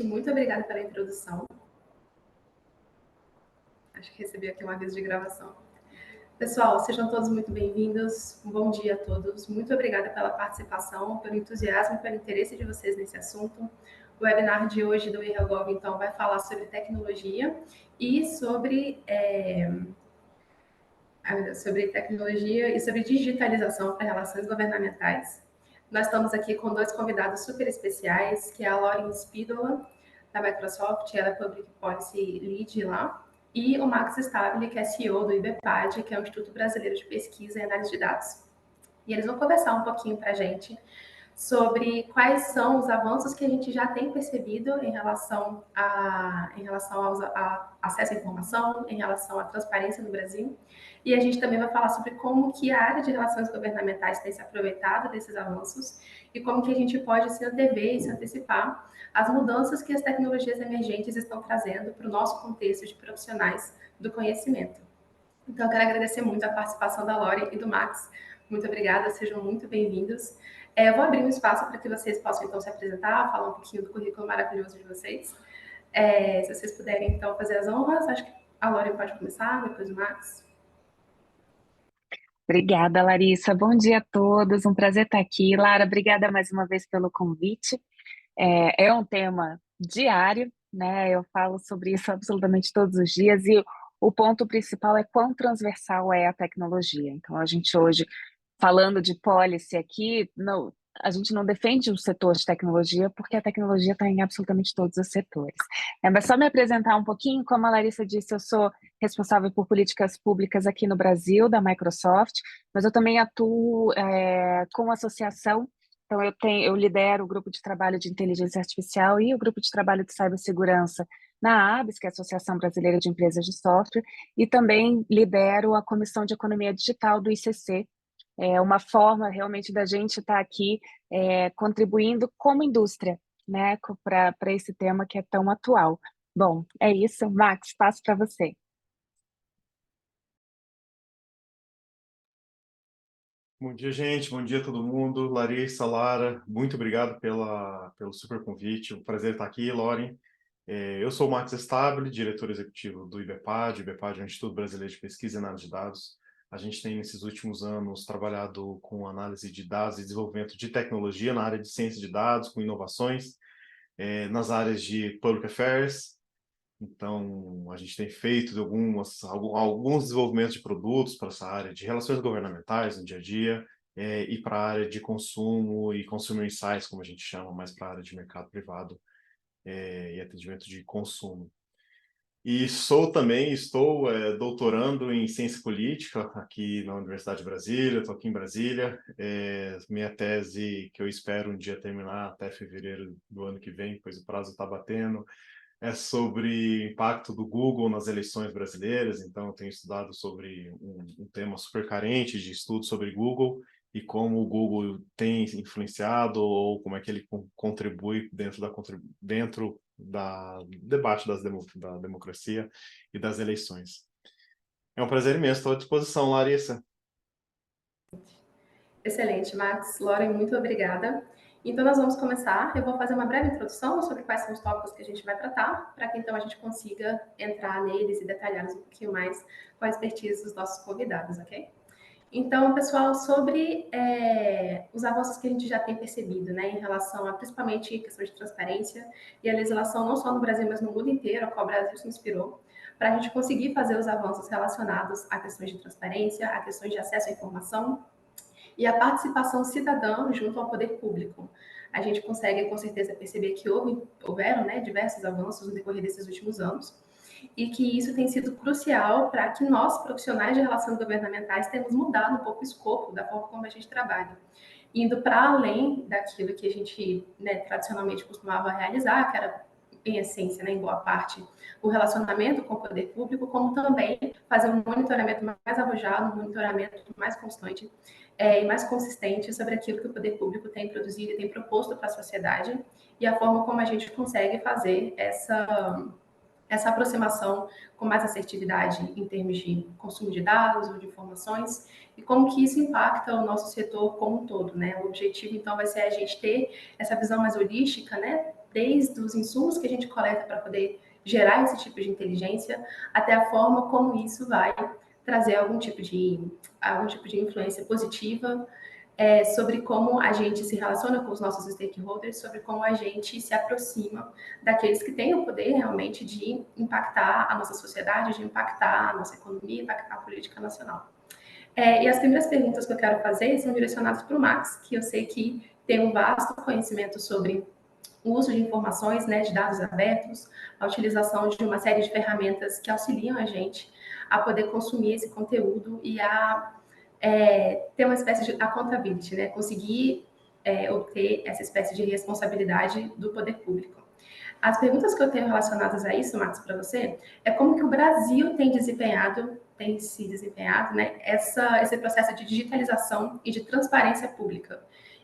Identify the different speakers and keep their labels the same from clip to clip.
Speaker 1: Muito obrigada pela introdução. Acho que recebi aqui um aviso de gravação. Pessoal, sejam todos muito bem-vindos. Um bom dia a todos. Muito obrigada pela participação, pelo entusiasmo e pelo interesse de vocês nesse assunto. O webinar de hoje do eRegov, então, vai falar sobre tecnologia e sobre tecnologia e sobre digitalização para relações governamentais. Nós estamos aqui com dois convidados super especiais, que é a Lauren Spídola, da Microsoft, ela é Public Policy Lead lá, e o Max Stabile, que é CEO do IBPAD, que é o Instituto Brasileiro de Pesquisa e Análise de Dados. E eles vão conversar um pouquinho para a gente sobre quais são os avanços que a gente já tem percebido em relação ao acesso à informação, em relação à transparência no Brasil. E a gente também vai falar sobre como que a área de relações governamentais tem se aproveitado desses avanços e como que a gente pode se antever e se antecipar às mudanças que as tecnologias emergentes estão trazendo para o nosso contexto de profissionais do conhecimento. Então, eu quero agradecer muito a participação da Lore e do Max. Muito obrigada, sejam muito bem-vindos. Eu vou abrir um espaço para que vocês possam, então, se apresentar, falar um pouquinho do currículo maravilhoso de vocês. Se vocês puderem, então, fazer as honras, acho que a Lore pode começar, depois o Max.
Speaker 2: Obrigada, Larissa. Bom dia a todos. Um prazer estar aqui. Lara, obrigada mais uma vez pelo convite. É um tema diário, né? Eu falo sobre isso absolutamente todos os dias e o ponto principal é quão transversal é a tecnologia. Então, a gente hoje, falando de policy aqui, a gente não defende o setor de tecnologia porque a tecnologia está em absolutamente todos os setores. Mas só me apresentar um pouquinho, como a Larissa disse, eu sou responsável por políticas públicas aqui no Brasil, da Microsoft, mas eu também atuo com associação. Então, eu lidero o grupo de trabalho de inteligência artificial e o grupo de trabalho de cibersegurança na ABS, que é a Associação Brasileira de Empresas de Software, e também lidero a Comissão de Economia Digital do ICC. É uma forma realmente da gente estar aqui contribuindo como indústria, né, para esse tema que é tão atual. Bom, é isso. Max, passo para você.
Speaker 3: Bom dia, gente. Bom dia a todo mundo. Larissa, Lara, muito obrigado pelo super convite. Um prazer estar aqui, Lauren. Eu sou o Max Stabile, diretor executivo do IBPAD. O IBPAD é o Instituto Brasileiro de Pesquisa e Análise de Dados. A gente tem, nesses últimos anos, trabalhado com análise de dados e desenvolvimento de tecnologia na área de ciência de dados, com inovações, nas áreas de Public Affairs. Então, a gente tem feito alguns desenvolvimentos de produtos para essa área de relações governamentais no dia a dia, e para a área de consumo e consumer insights, como a gente chama, mais para a área de mercado privado e atendimento de consumo. E estou doutorando em ciência política aqui na Universidade de Brasília, estou aqui em Brasília. Minha tese, que eu espero um dia terminar até fevereiro do ano que vem, pois o prazo está batendo, é sobre o impacto do Google nas eleições brasileiras. Então, eu tenho estudado sobre um tema super carente de estudo sobre Google e como o Google tem influenciado ou como é que ele contribui dentro da debate da democracia e das eleições. É um prazer imenso, estou à disposição, Larissa.
Speaker 1: Excelente, Max. Lauren, muito obrigada. Então, nós vamos começar. Eu vou fazer uma breve introdução sobre quais são os tópicos que a gente vai tratar, para que então a gente consiga entrar neles e detalhá-los um pouquinho mais com a expertise dos nossos convidados, ok? Então, pessoal, sobre os avanços que a gente já tem percebido, né, em relação a principalmente questão de transparência e a legislação não só no Brasil, mas no mundo inteiro, a qual o Brasil se inspirou, para a gente conseguir fazer os avanços relacionados a questões de transparência, a questões de acesso à informação e a participação cidadã junto ao poder público. A gente consegue, com certeza, perceber que houveram, né, diversos avanços no decorrer desses últimos anos, e que isso tem sido crucial para que nós, profissionais de relações governamentais, tenhamos mudado um pouco o escopo da forma como a gente trabalha, indo para além daquilo que a gente, né, tradicionalmente costumava realizar, que era, em essência, né, em boa parte, o relacionamento com o poder público, como também fazer um monitoramento mais arrojado, um monitoramento mais constante e mais consistente sobre aquilo que o poder público tem produzido e tem proposto para a sociedade e a forma como a gente consegue fazer essa aproximação com mais assertividade em termos de consumo de dados ou de informações e como que isso impacta o nosso setor como um todo, né? O objetivo, então, vai ser a gente ter essa visão mais holística, né, desde os insumos que a gente coleta para poder gerar esse tipo de inteligência, até a forma como isso vai trazer algum tipo de influência positiva sobre como a gente se relaciona com os nossos stakeholders, sobre como a gente se aproxima daqueles que têm o poder realmente de impactar a nossa sociedade, de impactar a nossa economia, impactar a política nacional. E as primeiras perguntas que eu quero fazer são direcionadas para o Max, que eu sei que tem um vasto conhecimento sobre o uso de informações, né, de dados abertos, a utilização de uma série de ferramentas que auxiliam a gente a poder consumir esse conteúdo e a ter uma espécie de accountability, né, conseguir obter essa espécie de responsabilidade do poder público. As perguntas que eu tenho relacionadas a isso, Marcos, para você, é como que o Brasil tem se desempenhado, né, esse processo de digitalização e de transparência pública.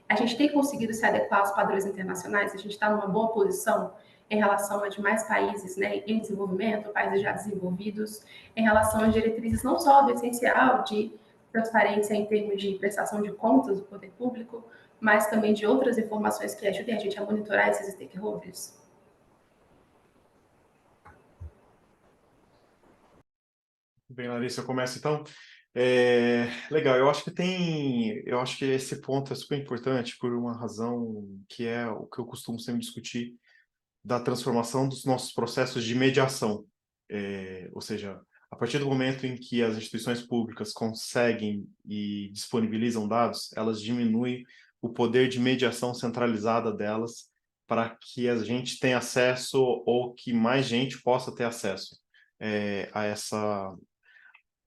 Speaker 1: A gente tem conseguido se adequar aos padrões internacionais, a gente está numa boa posição em relação a demais países, né, em desenvolvimento, países já desenvolvidos, em relação às diretrizes não só do essencial de transparência em termos de prestação de contas do poder público, mas também de outras informações que ajudem a gente a monitorar esses stakeholders.
Speaker 3: Bem, Larissa, eu começo então. Legal, eu acho que esse ponto é super importante por uma razão que é o que eu costumo sempre discutir da transformação dos nossos processos de mediação. Ou seja, a partir do momento em que as instituições públicas conseguem e disponibilizam dados, elas diminuem o poder de mediação centralizada delas para que a gente tenha acesso ou que mais gente possa ter acesso a essa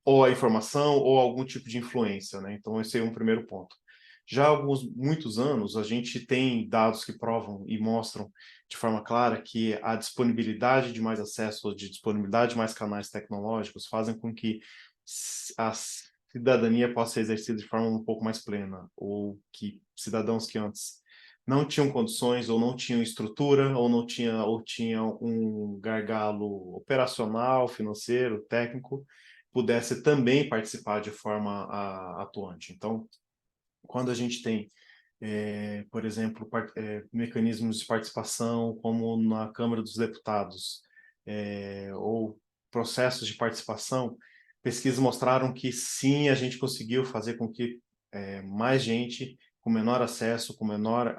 Speaker 3: ou a informação ou algum tipo de influência, né? Então esse é um primeiro ponto. Já há muitos anos, a gente tem dados que provam e mostram de forma clara que a disponibilidade de mais acesso, de disponibilidade de mais canais tecnológicos fazem com que a cidadania possa ser exercida de forma um pouco mais plena, ou que cidadãos que antes não tinham condições, ou não tinham estrutura, ou tinham um gargalo operacional, financeiro, técnico, pudesse também participar de forma atuante. Então, quando a gente tem, por exemplo, mecanismos de participação, como na Câmara dos Deputados, ou processos de participação, pesquisas mostraram que sim, a gente conseguiu fazer com que mais gente, com menor acesso, com menor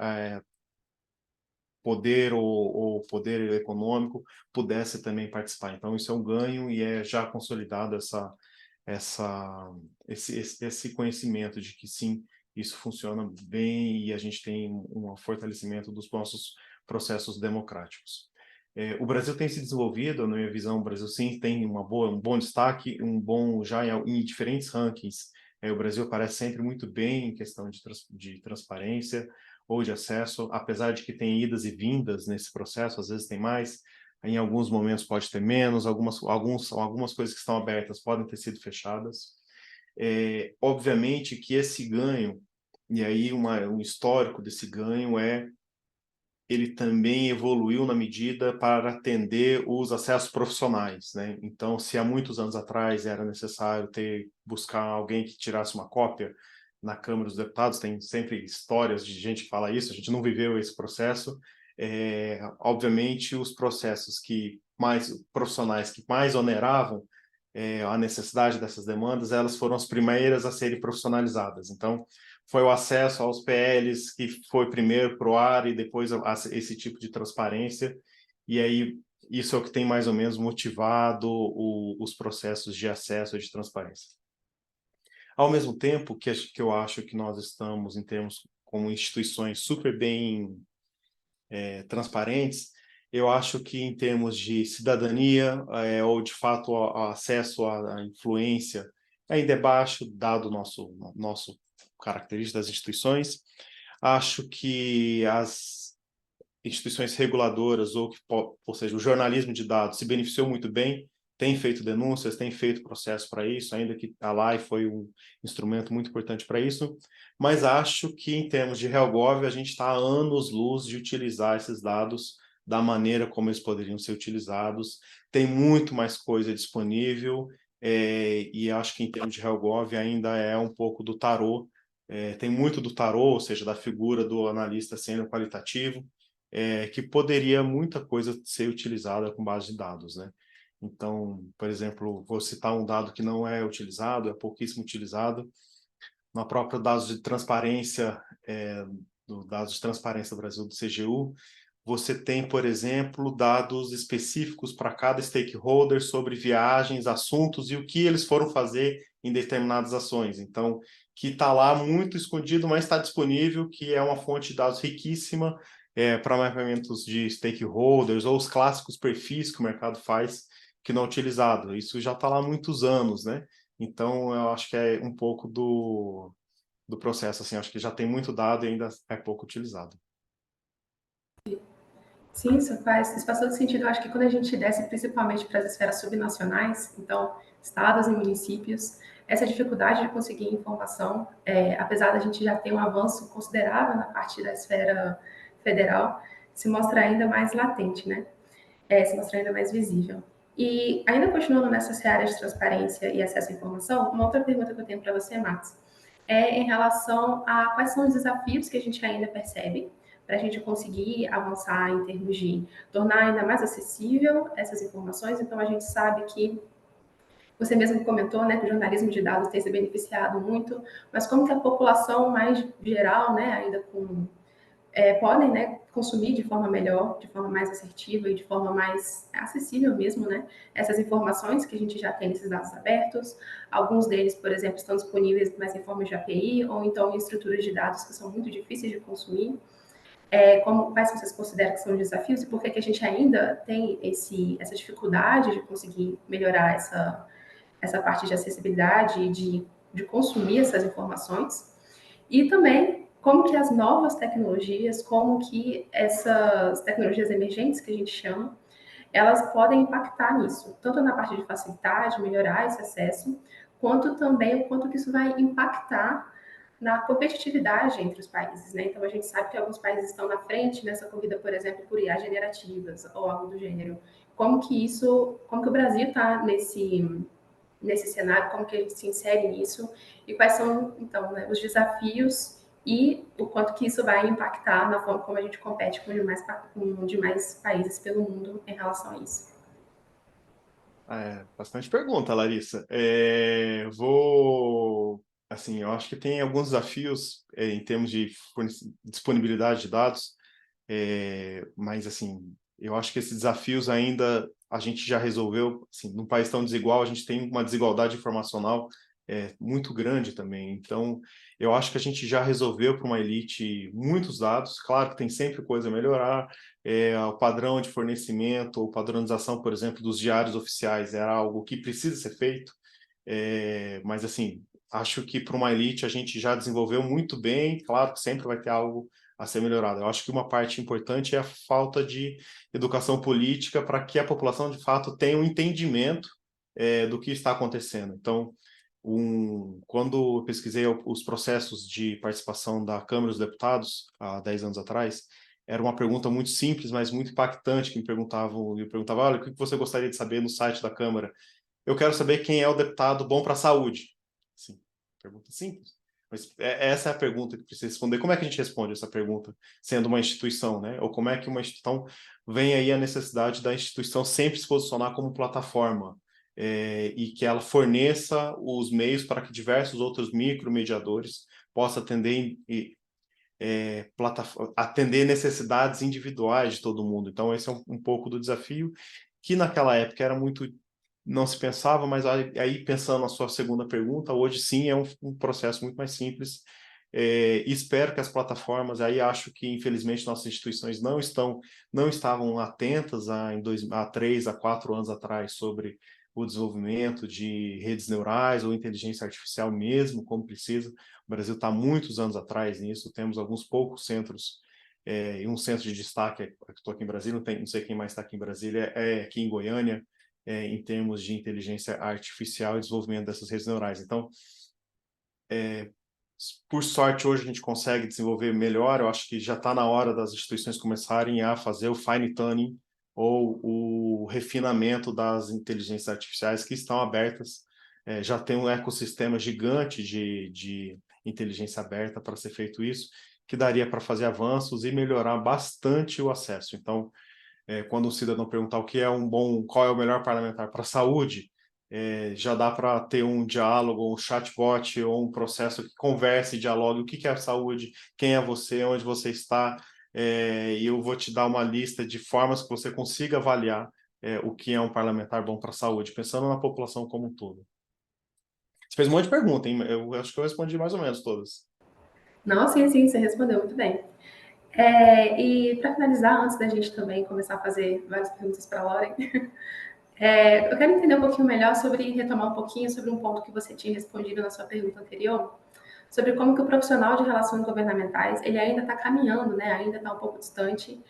Speaker 3: poder ou poder econômico, pudesse também participar. Então, isso é um ganho e é já consolidado esse conhecimento de que sim, isso funciona bem e a gente tem um fortalecimento dos nossos processos democráticos. O Brasil tem se desenvolvido, na minha visão, o Brasil sim tem um bom destaque, já em diferentes rankings. O Brasil aparece sempre muito bem em questão de transparência ou de acesso, apesar de que tem idas e vindas nesse processo, às vezes tem mais, em alguns momentos pode ter menos, algumas coisas que estão abertas podem ter sido fechadas. Obviamente que esse ganho, e aí um histórico desse ganho ele também evoluiu na medida para atender os acessos profissionais, né? Então, se há muitos anos atrás era necessário buscar alguém que tirasse uma cópia na Câmara dos Deputados, tem sempre histórias de gente que fala isso, a gente não viveu esse processo. Obviamente, os processos profissionais que mais oneravam a necessidade dessas demandas, elas foram as primeiras a serem profissionalizadas. Então, foi o acesso aos PLs que foi primeiro para o ar e depois esse tipo de transparência. E aí, isso é o que tem mais ou menos motivado os processos de acesso e de transparência. Ao mesmo tempo que eu acho que nós estamos, em termos como instituições super bem transparentes, eu acho que em termos de cidadania ou de fato acesso à influência ainda é baixo, dado o nosso característica das instituições. Acho que as instituições reguladoras, ou seja, o jornalismo de dados se beneficiou muito bem, tem feito denúncias, tem feito processo para isso, ainda que a LAI foi um instrumento muito importante para isso, mas acho que em termos de RealGov a gente está a anos-luz de utilizar esses dados da maneira como eles poderiam ser utilizados, tem muito mais coisa disponível, e acho que em termos de RealGov ainda é um pouco do tarô, tem muito do tarô, ou seja, da figura do analista sênior qualitativo, que poderia muita coisa ser utilizada com base de dados, né? Então, por exemplo, vou citar um dado que não é utilizado, é pouquíssimo utilizado, na própria dados de transparência, do dados de transparência do Brasil, do CGU, você tem, por exemplo, dados específicos para cada stakeholder sobre viagens, assuntos e o que eles foram fazer em determinadas ações. Então, que está lá muito escondido, mas está disponível, que é uma fonte de dados riquíssima para mapeamentos de stakeholders ou os clássicos perfis que o mercado faz, que não é utilizado. Isso já está lá há muitos anos, né? Então, eu acho que é um pouco do processo, assim, acho que já tem muito dado e ainda é pouco utilizado.
Speaker 1: Sim, isso faz todo sentido. Eu acho que quando a gente desce principalmente para as esferas subnacionais, então, estados e municípios, essa dificuldade de conseguir informação, apesar da gente já ter um avanço considerável na parte da esfera federal, se mostra ainda mais latente, né? Se mostra ainda mais visível. E ainda continuando nessa área de transparência e acesso à informação, uma outra pergunta que eu tenho para você, Max, é em relação a quais são os desafios que a gente ainda percebe para a gente conseguir avançar em termos de tornar ainda mais acessível essas informações. Então, a gente sabe que você mesmo comentou, né, que o jornalismo de dados tem se beneficiado muito, mas como que a população mais geral, né, ainda podem, né, consumir de forma melhor, de forma mais assertiva e de forma mais acessível mesmo, né, essas informações que a gente já tem nesses dados abertos. Alguns deles, por exemplo, estão disponíveis mais em forma de API ou então em estruturas de dados que são muito difíceis de consumir. Quais vocês consideram que são os desafios e por que a gente ainda tem essa dificuldade de conseguir melhorar essa parte de acessibilidade e de consumir essas informações? E também como que as novas tecnologias, como que essas tecnologias emergentes que a gente chama, elas podem impactar nisso, tanto na parte de facilitar, de melhorar esse acesso, quanto também o quanto que isso vai impactar na competitividade entre os países, né? Então a gente sabe que alguns países estão na frente nessa corrida, por exemplo, por IA generativas ou algo do gênero. Como que o Brasil está nesse cenário, como que a gente se insere nisso e quais são, então, né, os desafios e o quanto que isso vai impactar na forma como a gente compete com demais países pelo mundo em relação a isso.
Speaker 3: Bastante pergunta, Larissa. Assim, eu acho que tem alguns desafios em termos de disponibilidade de dados, mas, assim, eu acho que esses desafios ainda a gente já resolveu, assim, num país tão desigual, a gente tem uma desigualdade informacional muito grande também. Então, eu acho que a gente já resolveu para uma elite muitos dados. Claro que tem sempre coisa a melhorar. O padrão de fornecimento ou padronização, por exemplo, dos diários oficiais era algo que precisa ser feito. Mas, assim, acho que para uma elite a gente já desenvolveu muito bem. Claro que sempre vai ter algo a ser melhorado. Eu acho que uma parte importante é a falta de educação política para que a população, de fato, tenha um entendimento do que está acontecendo. Então, quando eu pesquisei os processos de participação da Câmara dos Deputados, há 10 anos atrás, era uma pergunta muito simples, mas muito impactante, que me perguntavam, olha, o que você gostaria de saber no site da Câmara? Eu quero saber quem é o deputado bom para a saúde. Sim, pergunta simples. Mas essa é a pergunta que precisa responder. Como é que a gente responde essa pergunta, sendo uma instituição, né? Ou como é que uma instituição vem aí a necessidade da instituição sempre se posicionar como plataforma e que ela forneça os meios para que diversos outros micromediadores possam atender necessidades individuais de todo mundo. Então, esse é um pouco do desafio, que naquela época era muito não se pensava, mas aí pensando na sua segunda pergunta, hoje sim é um processo muito mais simples. Espero que as plataformas, aí acho que infelizmente nossas instituições não estavam atentas há 3 a 4 anos atrás sobre o desenvolvimento de redes neurais ou inteligência artificial mesmo, como precisa. O Brasil está muitos anos atrás nisso, temos alguns poucos centros, e um centro de destaque, estou aqui em Brasília, não sei quem mais está aqui em Brasília, é aqui em Goiânia, em termos de inteligência artificial e desenvolvimento dessas redes neurais. Então, por sorte, hoje a gente consegue desenvolver melhor. Eu acho que já está na hora das instituições começarem a fazer o fine-tuning ou o refinamento das inteligências artificiais que estão abertas. Já tem um ecossistema gigante de inteligência aberta para ser feito isso. que daria para fazer avanços e melhorar bastante o acesso. Então, quando o cidadão perguntar qual é o melhor parlamentar para a saúde, já dá para ter um diálogo, um chatbot ou um processo que converse e dialogue o que é a saúde, quem é você, onde você está, e eu vou te dar uma lista de formas que você consiga avaliar o que é um parlamentar bom para a saúde, pensando na população como um todo. Você fez um monte de perguntas, hein? Eu acho que eu respondi mais ou menos todas.
Speaker 1: Não, sim, sim, você respondeu muito bem. E para finalizar, antes da gente também começar a fazer várias perguntas para a Lauren, eu quero entender um pouquinho melhor retomar um pouquinho sobre um ponto que você tinha respondido na sua pergunta anterior, sobre como que o profissional de relações governamentais, ele ainda está caminhando, né, ainda está um pouco distante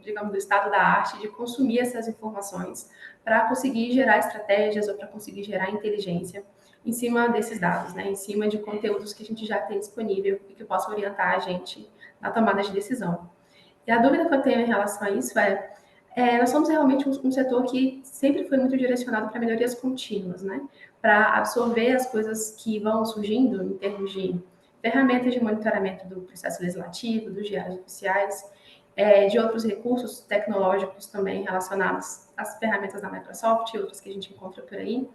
Speaker 1: digamos, do estado da arte, de consumir essas informações para conseguir gerar estratégias ou para conseguir gerar inteligência em cima desses dados, né, em cima de conteúdos que a gente já tem disponível e que possam orientar a gente na tomada de decisão. E a dúvida que eu tenho em relação a isso nós somos realmente um setor que sempre foi muito direcionado para melhorias contínuas, né? Para absorver as coisas que vão surgindo em termos de ferramentas de monitoramento do processo legislativo, dos diários oficiais, de outros recursos tecnológicos também relacionados às ferramentas da Microsoft e outros que a gente encontra por aí.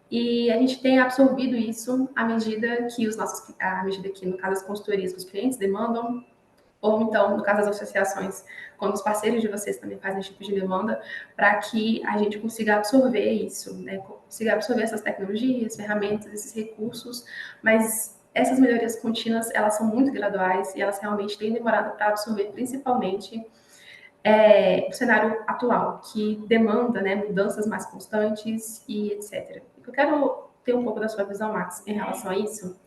Speaker 1: E a gente tem absorvido isso à medida que, no caso, as consultorias que os clientes demandam, ou então, no caso das associações, quando os parceiros de vocês também fazem esse tipo de demanda, para que a gente consiga absorver isso, né? Consiga absorver essas tecnologias, ferramentas, esses recursos, mas essas melhorias contínuas, elas são muito graduais e elas realmente têm demorado para absorver, principalmente o cenário atual, que demanda, né, mudanças mais constantes e etc. Eu quero ter um pouco da sua visão, Max, em relação a isso.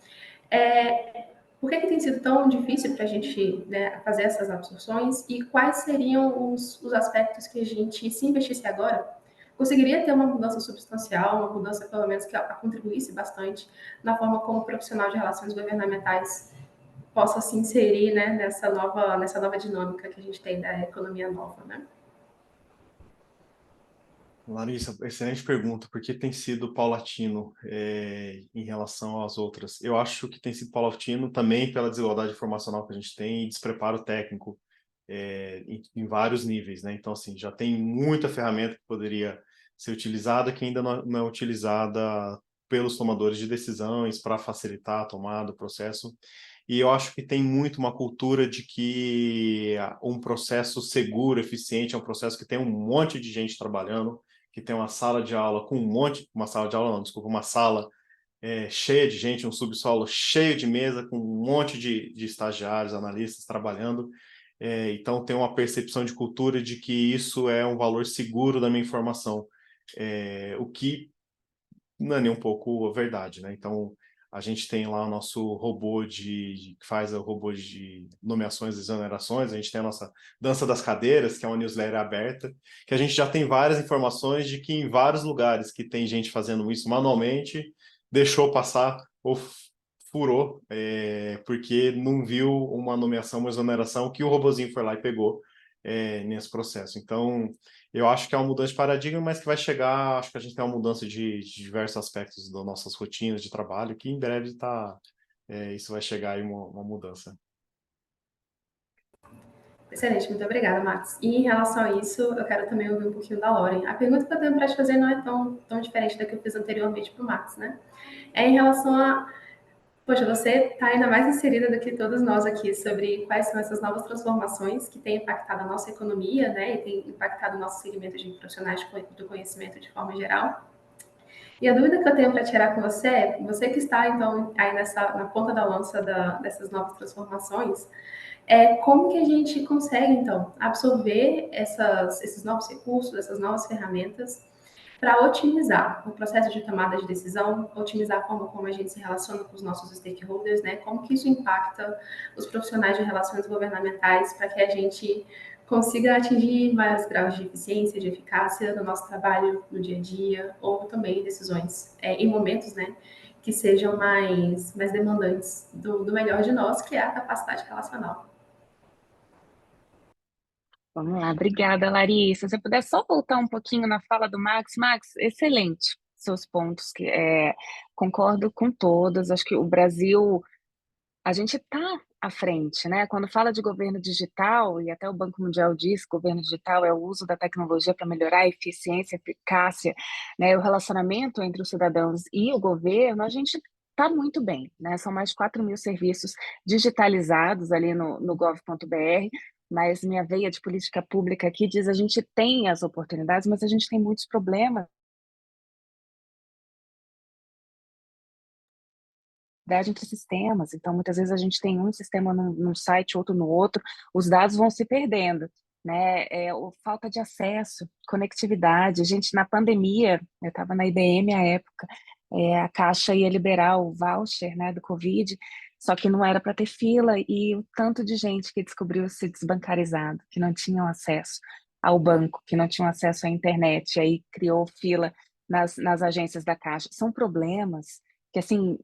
Speaker 1: Por que tem sido tão difícil para a gente, né, fazer essas absorções e quais seriam os aspectos que a gente, se investisse agora, conseguiria ter uma mudança substancial, uma mudança pelo menos que contribuísse bastante na forma como o profissional de relações governamentais possa se inserir, né, nessa nova dinâmica que a gente tem da economia nova, né?
Speaker 3: Larissa, excelente pergunta. Por que tem sido paulatino em relação às outras? Eu acho que tem sido paulatino também pela desigualdade informacional que a gente tem e despreparo técnico em vários níveis, né? Então, assim, já tem muita ferramenta que poderia ser utilizada que ainda não é utilizada pelos tomadores de decisões para facilitar a tomada, o processo. E eu acho que tem muito uma cultura de que um processo seguro, eficiente, é um processo que tem um monte de gente trabalhando, que tem uma sala de aula com uma sala de aula não, desculpa, uma sala cheia de gente, um subsolo cheio de mesa, com um monte de estagiários, analistas trabalhando. Então tem uma percepção de cultura de que isso é um valor seguro da minha informação, o que não é nem um pouco a verdade, né? Então a gente tem lá o nosso robô que faz o robô de nomeações e exonerações, a gente tem a nossa dança das cadeiras, que é uma newsletter aberta, que a gente já tem várias informações de que em vários lugares que tem gente fazendo isso manualmente, deixou passar ou furou, porque não viu uma nomeação, uma exoneração que o robozinho foi lá e pegou nesse processo. Então, eu acho que é uma mudança de paradigma, mas que vai chegar, acho que a gente tem uma mudança de diversos aspectos das nossas rotinas de trabalho, que em breve isso vai chegar aí uma mudança.
Speaker 1: Excelente, muito obrigada, Max. E em relação a isso, eu quero também ouvir um pouquinho da Lauren. A pergunta que eu tenho para te fazer não é tão diferente da que eu fiz anteriormente para o Max, né? É em relação poxa, você está ainda mais inserida do que todos nós aqui sobre quais são essas novas transformações que têm impactado a nossa economia, né, e têm impactado o nosso segmento de profissionais do conhecimento de forma geral. E a dúvida que eu tenho para tirar com você que está então aí na ponta da lança dessas novas transformações, como que a gente consegue então absorver esses novos recursos, essas novas ferramentas para otimizar o processo de tomada de decisão, otimizar a forma como a gente se relaciona com os nossos stakeholders, né? Como que isso impacta os profissionais de relações governamentais para que a gente consiga atingir maiores graus de eficiência, de eficácia no nosso trabalho no dia a dia, ou também decisões em momentos, né, que sejam mais demandantes do melhor de nós, que é a capacidade relacional.
Speaker 2: Vamos lá, obrigada, Larissa. Se você puder só voltar um pouquinho na fala do Max. Max, excelente seus pontos, concordo com todos. Acho que o Brasil, a gente está à frente, né? Quando fala de governo digital, e até o Banco Mundial diz que governo digital é o uso da tecnologia para melhorar a eficiência, a eficácia, né, o relacionamento entre os cidadãos e o governo, a gente está muito bem, né? São mais de 4 mil serviços digitalizados ali no gov.br, mas minha veia de política pública aqui diz a gente tem as oportunidades, mas a gente tem muitos problemas entre sistemas, então muitas vezes a gente tem um sistema num site, outro no outro, os dados vão se perdendo, né? Falta de acesso, conectividade. Gente, na pandemia, eu estava na IBM à época, a Caixa ia liberar o voucher, né, do Covid, só que não era para ter fila, e o tanto de gente que descobriu-se desbancarizado, que não tinham acesso ao banco, que não tinham acesso à internet, aí criou fila nas agências da Caixa. São problemas que assim,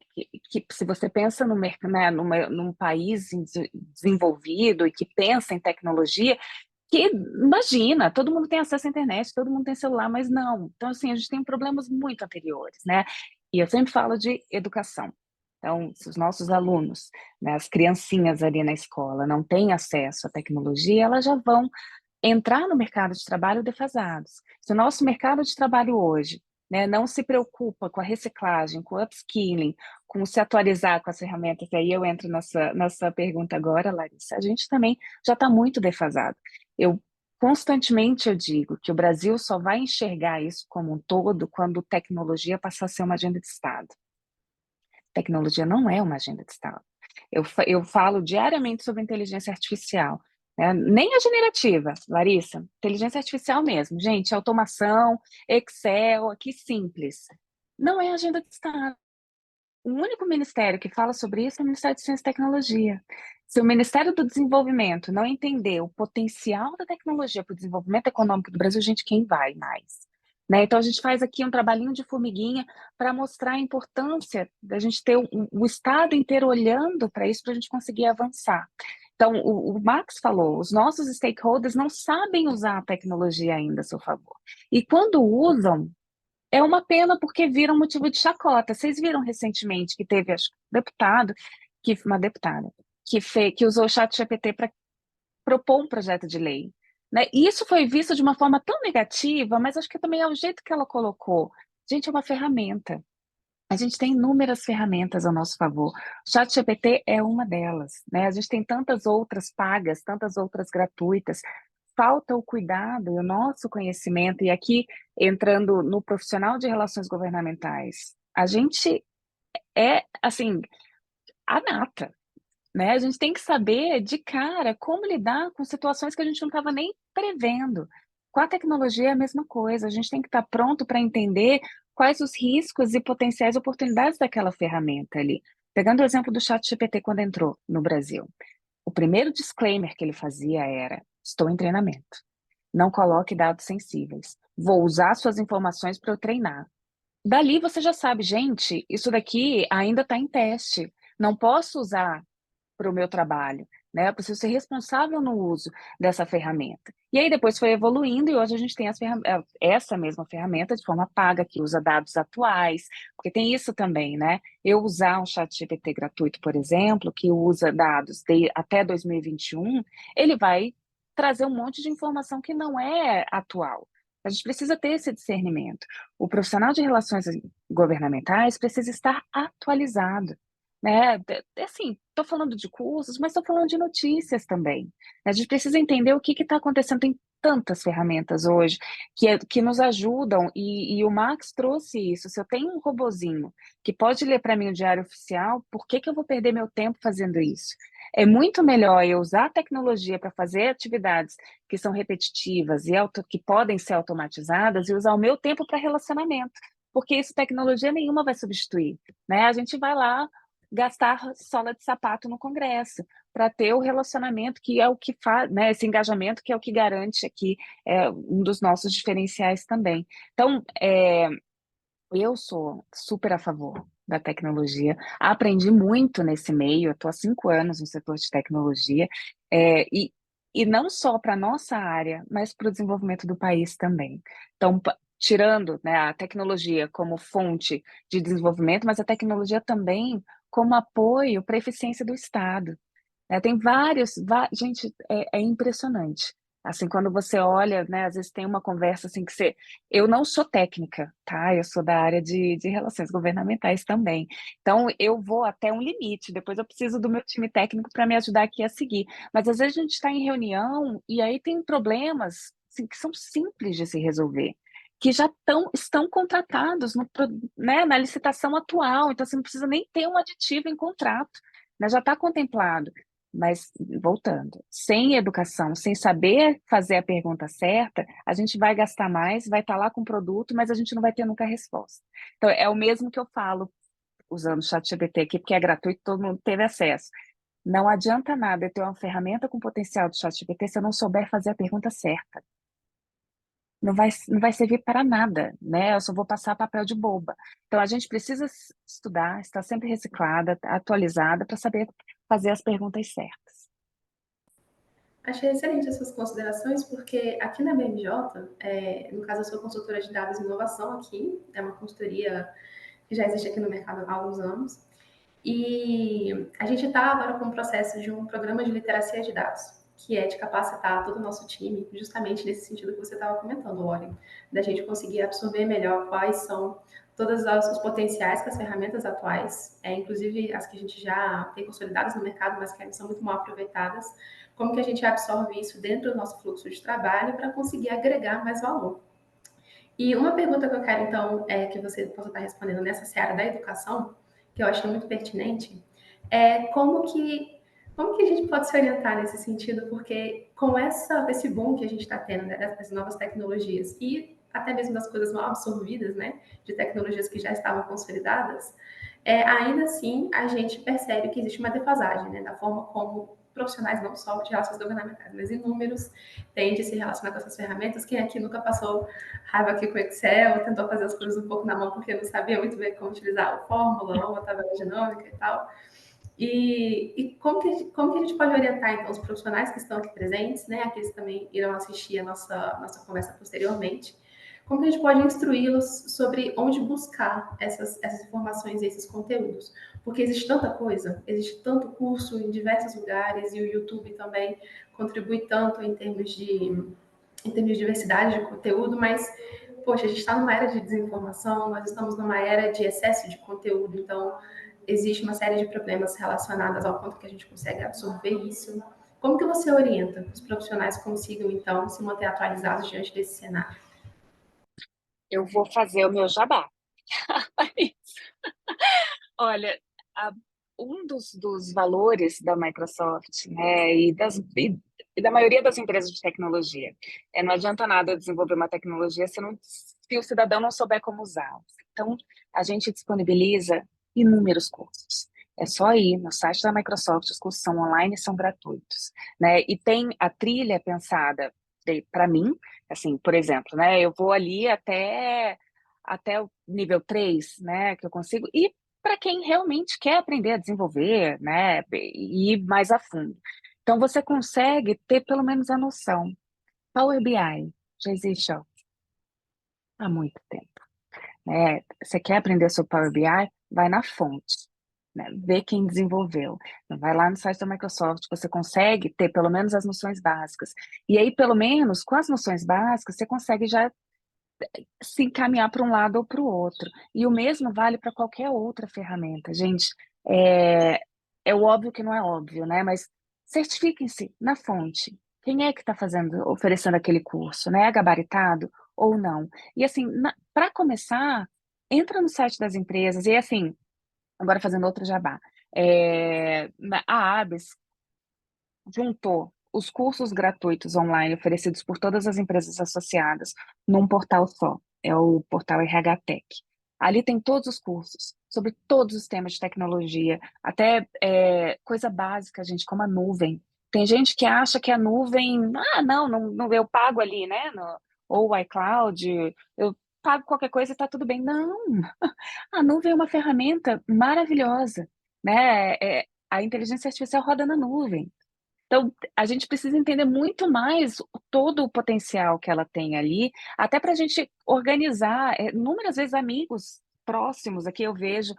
Speaker 2: que se você pensa no mercado, né, num país desenvolvido e que pensa em tecnologia, que imagina, todo mundo tem acesso à internet, todo mundo tem celular, mas não. Então, assim, a gente tem problemas muito anteriores, né? E eu sempre falo de educação. Então, se os nossos alunos, né, as criancinhas ali na escola não têm acesso à tecnologia, elas já vão entrar no mercado de trabalho defasados. Se o nosso mercado de trabalho hoje, né, não se preocupa com a reciclagem, com o upskilling, com se atualizar com as ferramentas, e aí eu entro nessa pergunta agora, Larissa, a gente também já está muito defasado. Eu constantemente eu digo que o Brasil só vai enxergar isso como um todo quando tecnologia passar a ser uma agenda de Estado. Tecnologia não é uma agenda de Estado. Eu falo diariamente sobre inteligência artificial, né? Nem a generativa, Larissa, inteligência artificial mesmo. Gente, automação, Excel, aqui simples. Não é agenda de Estado. O único ministério que fala sobre isso é o Ministério de Ciência e Tecnologia. Se o Ministério do Desenvolvimento não entender o potencial da tecnologia para o desenvolvimento econômico do Brasil, gente, quem vai mais? Né? Então, a gente faz aqui um trabalhinho de formiguinha para mostrar a importância da gente ter o Estado inteiro olhando para isso, para a gente conseguir avançar. Então, o Max falou, os nossos stakeholders não sabem usar a tecnologia ainda a seu favor. E quando usam, é uma pena porque vira um motivo de chacota. Vocês viram recentemente que teve, acho, uma deputada, que usou o chat GPT para propor um projeto de lei. Né? E isso foi visto de uma forma tão negativa, mas acho que também é o jeito que ela colocou. Gente, é uma ferramenta. A gente tem inúmeras ferramentas a nosso favor. O chat GPT é uma delas. Né? A gente tem tantas outras pagas, tantas outras gratuitas. Falta o cuidado e o nosso conhecimento, e aqui entrando no profissional de relações governamentais, a gente é, assim, a nata, né? A gente tem que saber de cara como lidar com situações que a gente não estava nem prevendo. Com a tecnologia é a mesma coisa, a gente tem que estar pronto para entender quais os riscos e potenciais oportunidades daquela ferramenta ali. Pegando o exemplo do chat GPT quando entrou no Brasil. O primeiro disclaimer que ele fazia era: estou em treinamento. Não coloque dados sensíveis. Vou usar suas informações para eu treinar. Dali você já sabe, gente, isso daqui ainda está em teste. Não posso usar para o meu trabalho, né? Eu preciso ser responsável no uso dessa ferramenta. E aí depois foi evoluindo e hoje a gente tem essa mesma ferramenta de forma paga, que usa dados atuais, porque tem isso também, né? Eu usar um chat GPT gratuito, por exemplo, que usa dados de até 2021, ele vai trazer um monte de informação que não é atual. A gente precisa ter esse discernimento. O profissional de relações governamentais precisa estar atualizado, né? Assim, estou falando de cursos, mas estou falando de notícias também. A gente precisa entender o que está acontecendo. Tem tantas ferramentas hoje que nos ajudam, e o Max trouxe isso. Se eu tenho um robozinho que pode ler para mim o diário oficial, por que eu vou perder meu tempo fazendo isso? É muito melhor eu usar a tecnologia para fazer atividades que são repetitivas e que podem ser automatizadas, e usar o meu tempo para relacionamento, porque isso tecnologia nenhuma vai substituir, né? A gente vai lá gastar sola de sapato no Congresso para ter o relacionamento que é o que faz, né? Esse engajamento que é o que garante aqui um dos nossos diferenciais também. Então, eu sou super a favor da tecnologia. Aprendi muito nesse meio. Eu estou há 5 anos no setor de tecnologia, e não só para a nossa área, mas para o desenvolvimento do país também. Então, tirando, né, a tecnologia como fonte de desenvolvimento, mas a tecnologia também como apoio para a eficiência do Estado. né? Tem vários, gente, é impressionante. Assim, quando você olha, né, às vezes tem uma conversa assim que você... Eu não sou técnica, tá? Eu sou da área de relações governamentais também. Então, eu vou até um limite, depois eu preciso do meu time técnico para me ajudar aqui a seguir. Mas às vezes a gente está em reunião e aí tem problemas assim, que são simples de se resolver, que já estão contratados né, na licitação atual, então você não precisa nem ter um aditivo em contrato, né, já está contemplado. Mas, voltando, sem educação, sem saber fazer a pergunta certa, a gente vai gastar mais, vai estar lá com o produto, mas a gente não vai ter nunca a resposta. Então, é o mesmo que eu falo, usando o ChatGPT aqui, porque é gratuito, todo mundo teve acesso. Não adianta nada eu ter uma ferramenta com potencial do ChatGPT se eu não souber fazer a pergunta certa. Não vai servir para nada, né? Eu só vou passar papel de boba. Então, a gente precisa estudar, estar sempre reciclada, atualizada, para saber fazer as perguntas certas.
Speaker 1: Achei excelente essas considerações, porque aqui na BMJ, no caso eu sou consultora de dados e inovação aqui, é uma consultoria que já existe aqui no mercado há alguns anos, e a gente está agora com o processo de um programa de literacia de dados, que é de capacitar todo o nosso time, justamente nesse sentido que você estava comentando, Warren, da gente conseguir absorver melhor quais são todos os potenciais que as ferramentas atuais, inclusive as que a gente já tem consolidadas no mercado, mas que ainda são muito mal aproveitadas, como que a gente absorve isso dentro do nosso fluxo de trabalho para conseguir agregar mais valor. E uma pergunta que eu quero, então, que você possa estar respondendo nessa seara da educação, que eu achei muito pertinente, é como que a gente pode se orientar nesse sentido, porque com esse boom que a gente está tendo, né, das novas tecnologias e até mesmo das coisas mal absorvidas, né, de tecnologias que já estavam consolidadas, ainda assim a gente percebe que existe uma defasagem, né, da forma como profissionais não só de relações governamentais, mas inúmeros tendem a se relacionar com essas ferramentas. Quem aqui nunca passou raiva aqui com o Excel, tentou fazer as coisas um pouco na mão porque não sabia muito bem como utilizar a fórmula ou a tabela dinâmica e tal. E como que a gente pode orientar, então, os profissionais que estão aqui presentes, né, aqueles que também irão assistir a nossa conversa posteriormente, como que a gente pode instruí-los sobre onde buscar essas informações e esses conteúdos? Porque existe tanta coisa, existe tanto curso em diversos lugares e o YouTube também contribui tanto em termos de diversidade de conteúdo, mas, poxa, a gente está numa era de desinformação, nós estamos numa era de excesso de conteúdo, então existe uma série de problemas relacionados ao quanto que a gente consegue absorver isso. Como que você orienta que os profissionais consigam, então, se manter atualizados diante desse cenário?
Speaker 2: Eu vou fazer o meu jabá. Olha, a- um dos valores da Microsoft, né, e da maioria das empresas de tecnologia, não adianta nada desenvolver uma tecnologia se o cidadão não souber como usá-la. Então, a gente disponibiliza inúmeros cursos. É só ir no site da Microsoft, os cursos são online e são gratuitos, né? E tem a trilha pensada para mim, assim, por exemplo, né? Eu vou ali até o nível 3, né, que eu consigo, e para quem realmente quer aprender a desenvolver, né, e ir mais a fundo. Então, você consegue ter pelo menos a noção. Power BI já existe há muito tempo, né? Você quer aprender sobre Power BI? Vai na fonte, né? Vê quem desenvolveu. Vai lá no site da Microsoft, você consegue ter pelo menos as noções básicas. E aí, pelo menos, com as noções básicas, você consegue já se encaminhar para um lado ou para o outro. E o mesmo vale para qualquer outra ferramenta. Gente, é o óbvio que não é óbvio, né? Mas certifiquem-se na fonte. Quem é que está oferecendo aquele curso, né? É gabaritado ou não? E assim, para começar, entra no site das empresas e assim, agora fazendo outro jabá. A ABS juntou os cursos gratuitos online oferecidos por todas as empresas associadas num portal só, é o portal RH Tech. Ali tem todos os cursos sobre todos os temas de tecnologia, até coisa básica, gente, como a nuvem. Tem gente que acha que a nuvem, não, eu pago ali, né, ou o iCloud, eu pago qualquer coisa e está tudo bem. Não, a nuvem é uma ferramenta maravilhosa, né? A inteligência artificial roda na nuvem. Então, a gente precisa entender muito mais todo o potencial que ela tem ali, até para a gente organizar. Inúmeras vezes, amigos próximos aqui eu vejo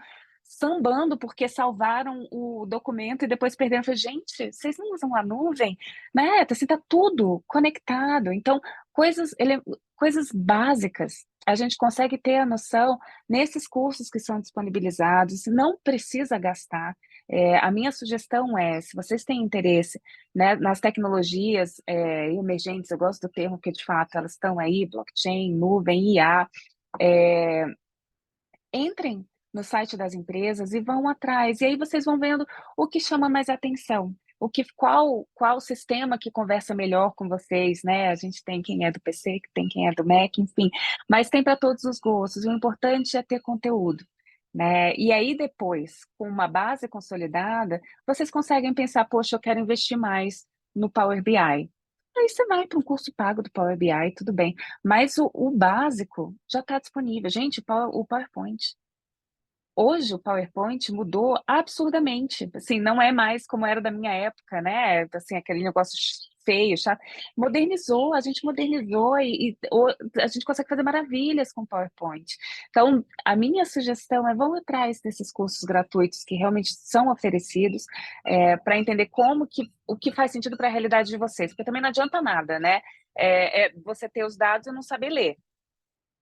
Speaker 2: sambando porque salvaram o documento e depois perderam. Eu falei: "Gente, vocês não usam a nuvem?", né, assim, tá tudo conectado. Então, coisas básicas, a gente consegue ter a noção nesses cursos que são disponibilizados, não precisa gastar. A minha sugestão é, se vocês têm interesse, né, nas tecnologias, emergentes, eu gosto do termo porque de fato elas estão aí, blockchain, nuvem, IA, eh, entrem no site das empresas e vão atrás, e aí vocês vão vendo o que chama mais atenção, qual sistema que conversa melhor com vocês, né, a gente tem quem é do PC, tem quem é do Mac, enfim, mas tem para todos os gostos, o importante é ter conteúdo, né. E aí depois, com uma base consolidada, vocês conseguem pensar: "Poxa, eu quero investir mais no Power BI". Aí você vai para um curso pago do Power BI, tudo bem, mas o básico já está disponível. Gente, o PowerPoint. Hoje o PowerPoint mudou absurdamente, assim, não é mais como era da minha época, né, assim, aquele negócio feio, chato. Modernizou, a gente modernizou a gente consegue fazer maravilhas com PowerPoint. Então, a minha sugestão é vão atrás desses cursos gratuitos que realmente são oferecidos, para entender o que faz sentido para a realidade de vocês, porque também não adianta nada, né, você ter os dados e não saber ler.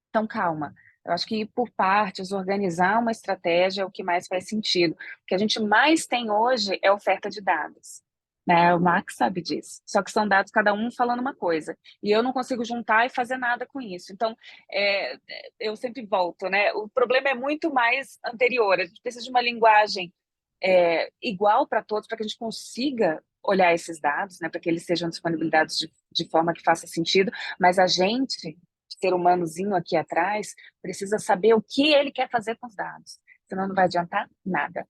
Speaker 2: Então calma, eu acho que ir por partes, organizar uma estratégia é o que mais faz sentido. O que a gente mais tem hoje é oferta de dados, né, o Max sabe disso, só que são dados cada um falando uma coisa, e eu não consigo juntar e fazer nada com isso. Então, eu sempre volto, né, o problema é muito mais anterior, a gente precisa de uma linguagem, igual para todos, para que a gente consiga olhar esses dados, né, para que eles sejam disponibilizados de forma que faça sentido, mas a gente, ser humanozinho aqui atrás, precisa saber o que ele quer fazer com os dados, senão não vai adiantar nada.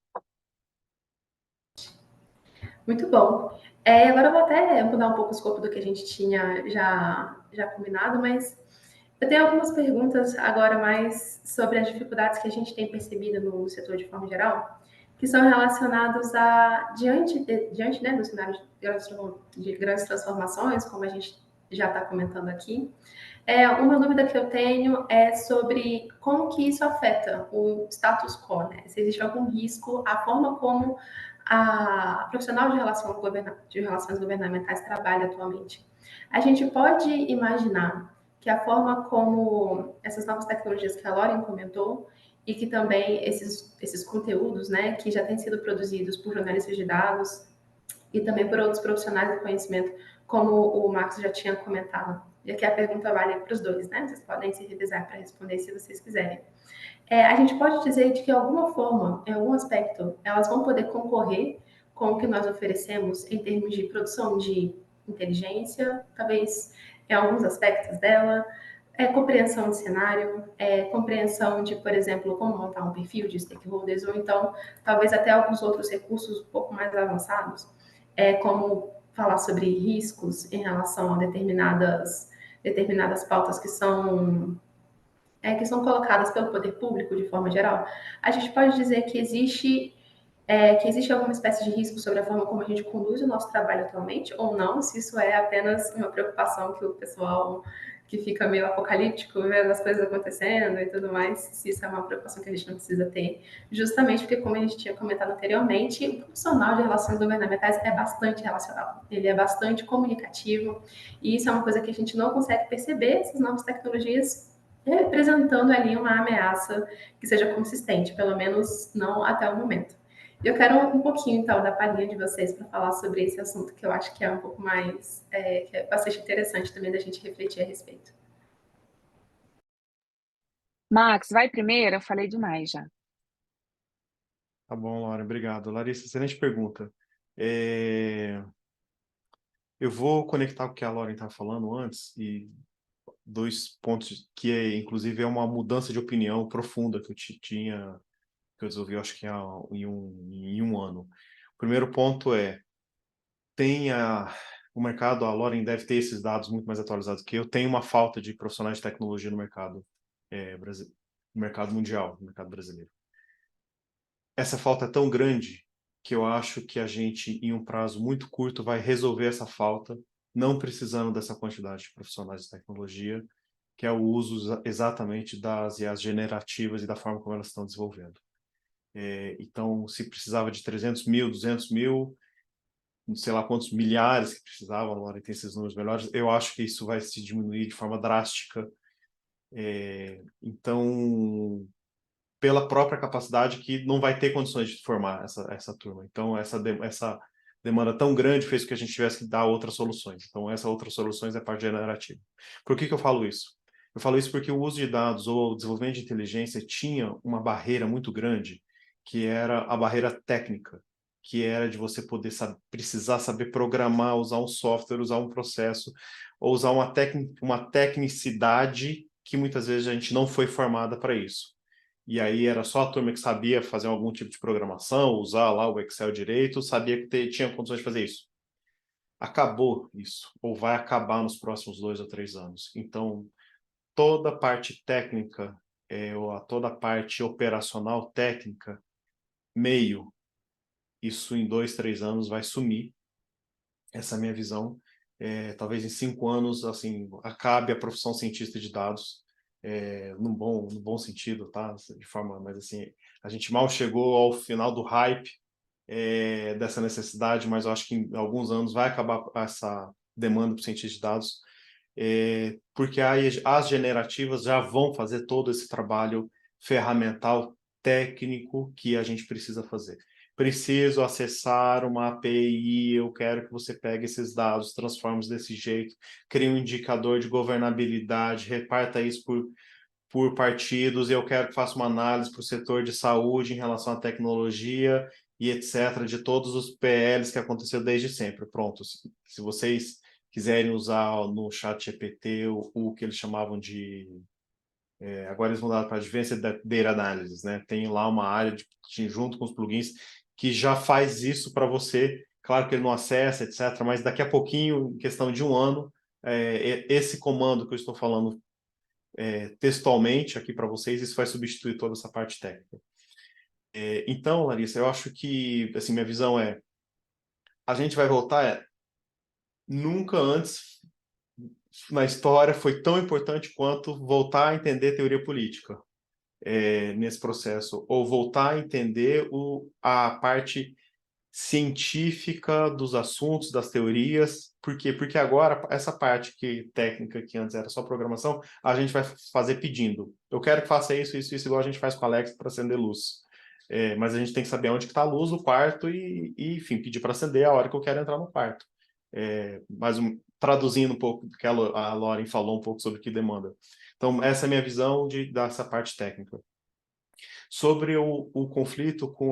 Speaker 1: Muito bom. Agora eu vou até mudar um pouco o escopo do que a gente tinha já combinado, mas eu tenho algumas perguntas agora mais sobre as dificuldades que a gente tem percebido no setor de forma geral, que são relacionados a, diante, né, do cenário de grandes transformações, como a gente já está comentando aqui. Uma dúvida que eu tenho é sobre como que isso afeta o status quo, né? Se existe algum risco, a forma como a profissional de relações governamentais trabalha atualmente. A gente pode imaginar que a forma como essas novas tecnologias que a Lauren comentou e que também esses conteúdos, né, que já têm sido produzidos por jornalistas de dados e também por outros profissionais do conhecimento, como o Marcos já tinha comentado. E aqui a pergunta vale para os dois, né? Vocês podem se revisar para responder se vocês quiserem. A gente pode dizer de que, de alguma forma, em algum aspecto, elas vão poder concorrer com o que nós oferecemos em termos de produção de inteligência, talvez em alguns aspectos dela, compreensão de cenário, compreensão de, por exemplo, como montar um perfil de stakeholders, ou então, talvez até alguns outros recursos um pouco mais avançados, como falar sobre riscos em relação a determinadas pautas que são colocadas pelo poder público de forma geral. A gente pode dizer que existe alguma espécie de risco sobre a forma como a gente conduz o nosso trabalho atualmente, ou não, se isso é apenas uma preocupação que o pessoal que fica meio apocalíptico, vendo as coisas acontecendo e tudo mais, se isso é uma preocupação que a gente não precisa ter, justamente porque, como a gente tinha comentado anteriormente, o profissional de relações governamentais é bastante relacional, ele é bastante comunicativo, e isso é uma coisa que a gente não consegue perceber, essas novas tecnologias representando ali uma ameaça que seja consistente, pelo menos não até o momento. Eu quero um pouquinho, então, da palhinha de vocês para falar sobre esse assunto, que eu acho que é um pouco mais, que é bastante interessante também da gente refletir a respeito.
Speaker 2: Max, vai primeiro, eu falei demais já.
Speaker 3: Tá bom, Laura, obrigado. Larissa, excelente pergunta. Eu vou conectar com o que a Lauren estava falando antes e dois pontos que, inclusive, é uma mudança de opinião profunda que eu tinha, que eu resolvi, acho que em um ano. O primeiro ponto o mercado, a Lauren deve ter esses dados muito mais atualizados que eu, tem uma falta de profissionais de tecnologia no mercado, no mercado mundial, no mercado brasileiro. Essa falta é tão grande que eu acho que a gente, em um prazo muito curto, vai resolver essa falta, não precisando dessa quantidade de profissionais de tecnologia, que é o uso exatamente das IAs generativas e da forma como elas estão desenvolvendo. Então, se precisava de 300 mil, 200 mil, não sei lá quantos milhares que precisavam, na hora tem esses números melhores, eu acho que isso vai se diminuir de forma drástica. Então, pela própria capacidade que não vai ter condições de formar essa turma. Então, essa demanda tão grande fez com que a gente tivesse que dar outras soluções. Então, essas outras soluções é a parte generativa. Por que eu falo isso? Eu falo isso porque o uso de dados ou o desenvolvimento de inteligência tinha uma barreira muito grande, que era a barreira técnica, que era de você poder precisar saber programar, usar um software, usar um processo, ou usar uma tecnicidade que muitas vezes a gente não foi formada para isso. E aí era só a turma que sabia fazer algum tipo de programação, usar lá o Excel direito, sabia que tinha condições de fazer isso. Acabou isso, ou vai acabar nos próximos 2 ou 3 anos. Então, toda a parte técnica, ou toda a parte operacional técnica, meio, isso em 2, 3 anos vai sumir. Essa é a minha visão. Talvez em 5 anos, assim, acabe a profissão cientista de dados, no bom sentido, tá? De forma, mas assim, a gente mal chegou ao final do hype dessa necessidade, mas eu acho que em alguns anos vai acabar essa demanda por cientista de dados, porque aí as generativas já vão fazer todo esse trabalho ferramental técnico que a gente precisa fazer. Preciso acessar uma API, eu quero que você pegue esses dados, transforme desse jeito, crie um indicador de governabilidade, reparta isso por partidos, eu quero que faça uma análise para o setor de saúde em relação à tecnologia e etc., de todos os PLs que aconteceu desde sempre. Pronto, se vocês quiserem usar no chat GPT o que eles chamavam de... agora eles mudaram para Advanced Data Analysis, né? Tem lá uma área junto com os plugins que já faz isso para você. Claro que ele não acessa, etc., mas daqui a pouquinho, em questão de um ano, esse comando que eu estou falando textualmente aqui para vocês, isso vai substituir toda essa parte técnica. Então, Larissa, eu acho que, assim, minha visão a gente vai voltar, nunca antes na história foi tão importante quanto voltar a entender teoria política nesse processo, ou voltar a entender a parte científica dos assuntos, das teorias. Por quê? Porque agora, essa parte técnica, que antes era só programação, a gente vai fazer pedindo. Eu quero que faça isso, isso, isso, igual a gente faz com a Alexa para acender luz. Mas a gente tem que saber onde está a luz do quarto enfim, pedir para acender a hora que eu quero entrar no quarto. Mas traduzindo um pouco do que a Lauren falou um pouco sobre o que demanda. Então, essa é a minha visão dessa parte técnica. Sobre o conflito com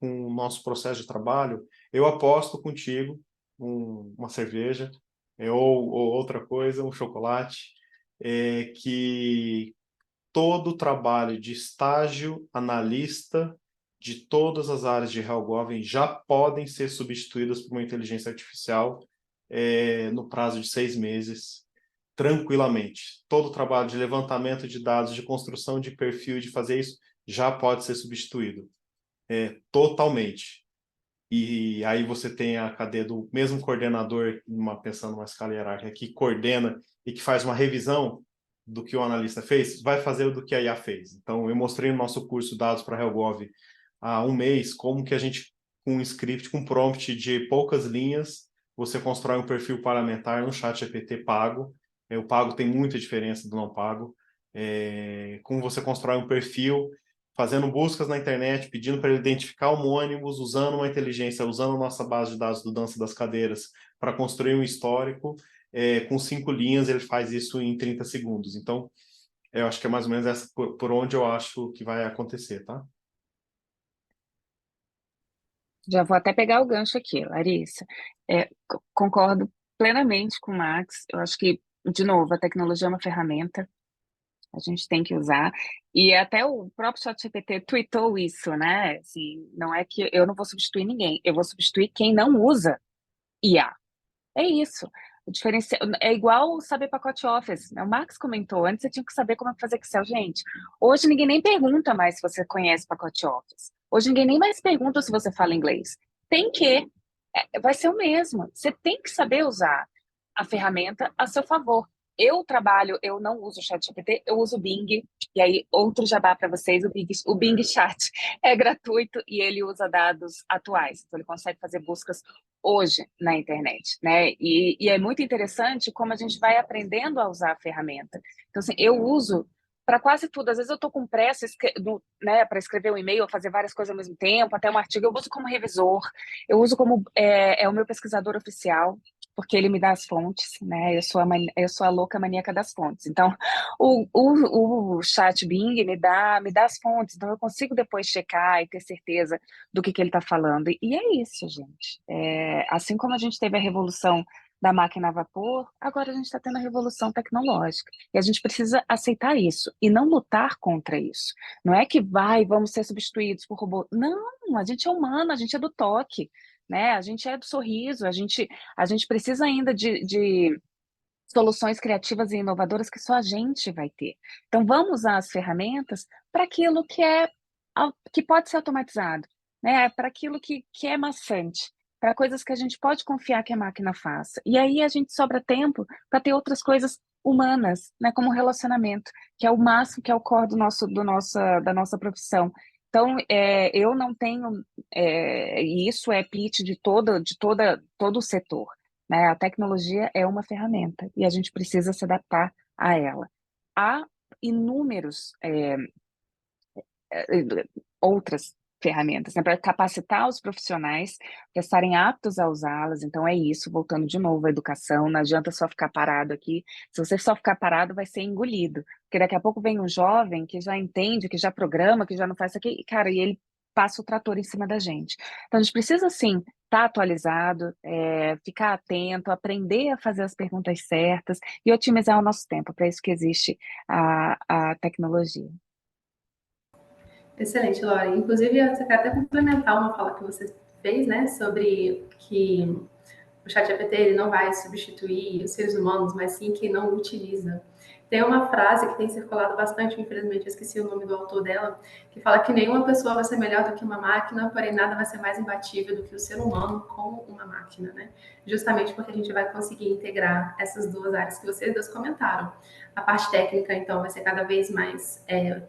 Speaker 3: o nosso processo de trabalho, eu aposto contigo uma cerveja ou outra coisa, um chocolate, que todo o trabalho de estágio analista de todas as áreas de HealthGov já podem ser substituídas por uma inteligência artificial no prazo de 6 meses, tranquilamente. Todo o trabalho de levantamento de dados, de construção de perfil, de fazer isso, já pode ser substituído totalmente. E aí você tem a cadeia do mesmo coordenador, pensando numa escala hierárquica, que coordena e que faz uma revisão do que o analista fez, vai fazer do que a IA fez. Então, eu mostrei no nosso curso Dados para HealthGov há um mês como que a gente, com um script, com um prompt de poucas linhas, você constrói um perfil parlamentar no chat GPT pago. O pago tem muita diferença do não pago. Como você constrói um perfil fazendo buscas na internet, pedindo para ele identificar homônimos, usando uma inteligência, usando a nossa base de dados do Dança das Cadeiras para construir um histórico. Com 5 linhas, ele faz isso em 30 segundos. Então, eu acho que é mais ou menos essa por onde eu acho que vai acontecer, tá?
Speaker 2: Já vou até pegar o gancho aqui, Larissa. Concordo plenamente com o Max. Eu acho que, de novo, a tecnologia é uma ferramenta, a gente tem que usar. E até o próprio ChatGPT tweetou isso, né? Assim, não é que eu não vou substituir ninguém, eu vou substituir quem não usa IA. É isso. O diferencial é igual saber pacote Office, né? O Max comentou, antes você tinha que saber como fazer Excel, gente. Hoje ninguém nem pergunta mais se você conhece pacote Office. Hoje ninguém nem mais pergunta se você fala inglês. Tem que. Vai ser o mesmo. Você tem que saber usar a ferramenta a seu favor. eu não uso o ChatGPT, eu uso o Bing, e aí outro jabá para vocês, o Bing Chat é gratuito e ele usa dados atuais, então ele consegue fazer buscas hoje na internet, né? E é muito interessante como a gente vai aprendendo a usar a ferramenta. Então, assim, eu uso para quase tudo. Às vezes eu estou com pressa, né, para escrever um e-mail, fazer várias coisas ao mesmo tempo, até um artigo. Eu uso como revisor, eu uso como é o meu pesquisador oficial, porque ele me dá as fontes, né? Eu sou a louca maníaca das fontes. Então, o chat Bing me dá as fontes, então eu consigo depois checar e ter certeza do que ele está falando. E é isso, gente. Assim como a gente teve a revolução da máquina a vapor, agora a gente está tendo a revolução tecnológica. E a gente precisa aceitar isso e não lutar contra isso. Não é que vamos ser substituídos por robô. Não, a gente é humano, a gente é do toque, né? A gente é do sorriso, a gente precisa ainda de soluções criativas e inovadoras que só a gente vai ter. Então, vamos usar as ferramentas para aquilo que pode ser automatizado, né? Para aquilo que é maçante, para coisas que a gente pode confiar que a máquina faça. E aí a gente sobra tempo para ter outras coisas humanas, né? Como relacionamento, que é o máximo, que é o core da nossa profissão. Então, eu não tenho, e isso é pitch todo o setor, né? A tecnologia é uma ferramenta e a gente precisa se adaptar a ela. Há inúmeros outras ferramentas, né, para capacitar os profissionais para estarem aptos a usá-las. Então é isso, voltando de novo à educação, não adianta só ficar parado aqui. Se você só ficar parado, vai ser engolido, porque daqui a pouco vem um jovem que já entende, que já programa, que já não faz isso aqui, cara, e ele passa o trator em cima da gente. Então a gente precisa sim estar atualizado, ficar atento, aprender a fazer as perguntas certas e otimizar o nosso tempo. Para isso que existe a tecnologia.
Speaker 1: Excelente, Laura. Inclusive, eu quero até complementar uma fala que você fez, né, sobre que o ChatGPT ele não vai substituir os seres humanos, mas sim quem não o utiliza. Tem uma frase que tem circulado bastante, infelizmente eu esqueci o nome do autor dela, que fala que nenhuma pessoa vai ser melhor do que uma máquina, porém nada vai ser mais imbatível do que o ser humano com uma máquina, né? Justamente porque a gente vai conseguir integrar essas duas áreas que vocês dois comentaram. A parte técnica, então, vai ser cada vez mais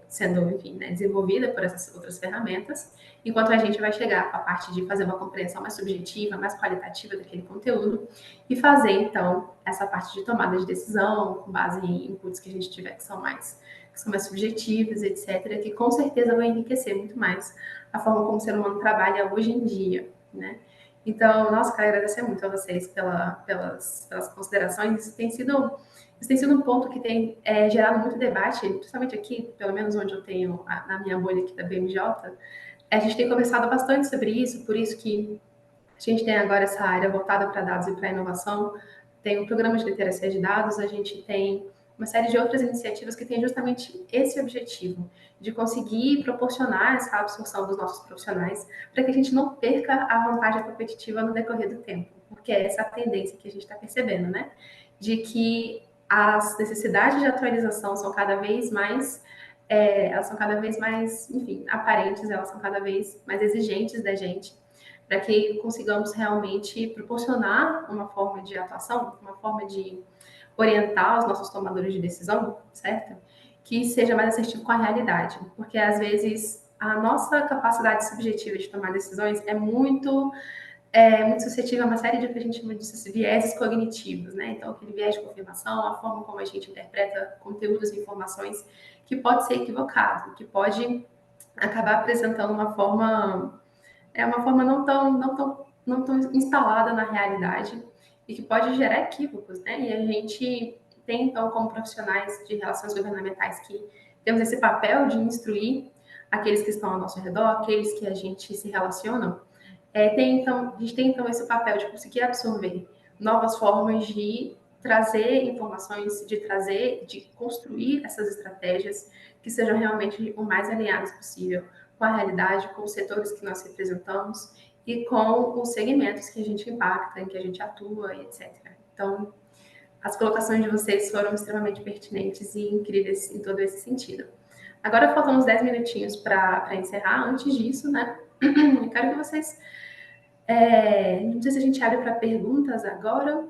Speaker 1: sendo, enfim, né, desenvolvida por essas outras ferramentas, enquanto a gente vai chegar a parte de fazer uma compreensão mais subjetiva, mais qualitativa daquele conteúdo e fazer, então, essa parte de tomada de decisão com base em inputs que a gente tiver que são mais subjetivos, etc., que com certeza vai enriquecer muito mais a forma como o ser humano trabalha hoje em dia, né? Então, nossa, quero agradecer muito a vocês pelas considerações. Isso tem sido um ponto que tem gerado muito debate, principalmente aqui, pelo menos onde eu tenho, na minha bolha aqui da BMJ, a gente tem conversado bastante sobre isso, por isso que a gente tem agora essa área voltada para dados e para inovação, tem um programa de literacia de dados, a gente tem uma série de outras iniciativas que têm justamente esse objetivo, de conseguir proporcionar essa absorção dos nossos profissionais, para que a gente não perca a vantagem competitiva no decorrer do tempo, porque é essa a tendência que a gente está percebendo, né? De que as necessidades de atualização são cada vez mais elas são cada vez mais, enfim, aparentes, elas são cada vez mais exigentes da gente, para que consigamos realmente proporcionar uma forma de atuação, uma forma de orientar os nossos tomadores de decisão, certo? Que seja mais assertivo com a realidade, porque às vezes a nossa capacidade subjetiva de tomar decisões muito suscetível a uma série de que a gente chama de vieses cognitivos, né? Então, aquele viés de confirmação, a forma como a gente interpreta conteúdos e informações que pode ser equivocado, que pode acabar apresentando uma forma não tão instalada na realidade e que pode gerar equívocos, né? E a gente tem, então, como profissionais de relações governamentais que temos esse papel de instruir aqueles que estão ao nosso redor, aqueles que a gente se relaciona, a gente tem, então, esse papel de conseguir absorver novas formas de trazer informações, de construir essas estratégias que sejam realmente o mais alinhadas possível com a realidade, com os setores que nós representamos e com os segmentos que a gente impacta, em que a gente atua, etc. Então, as colocações de vocês foram extremamente pertinentes e incríveis em todo esse sentido. Agora faltam uns 10 minutinhos para encerrar. Antes disso, né, eu quero que vocês não sei se a gente abre para perguntas agora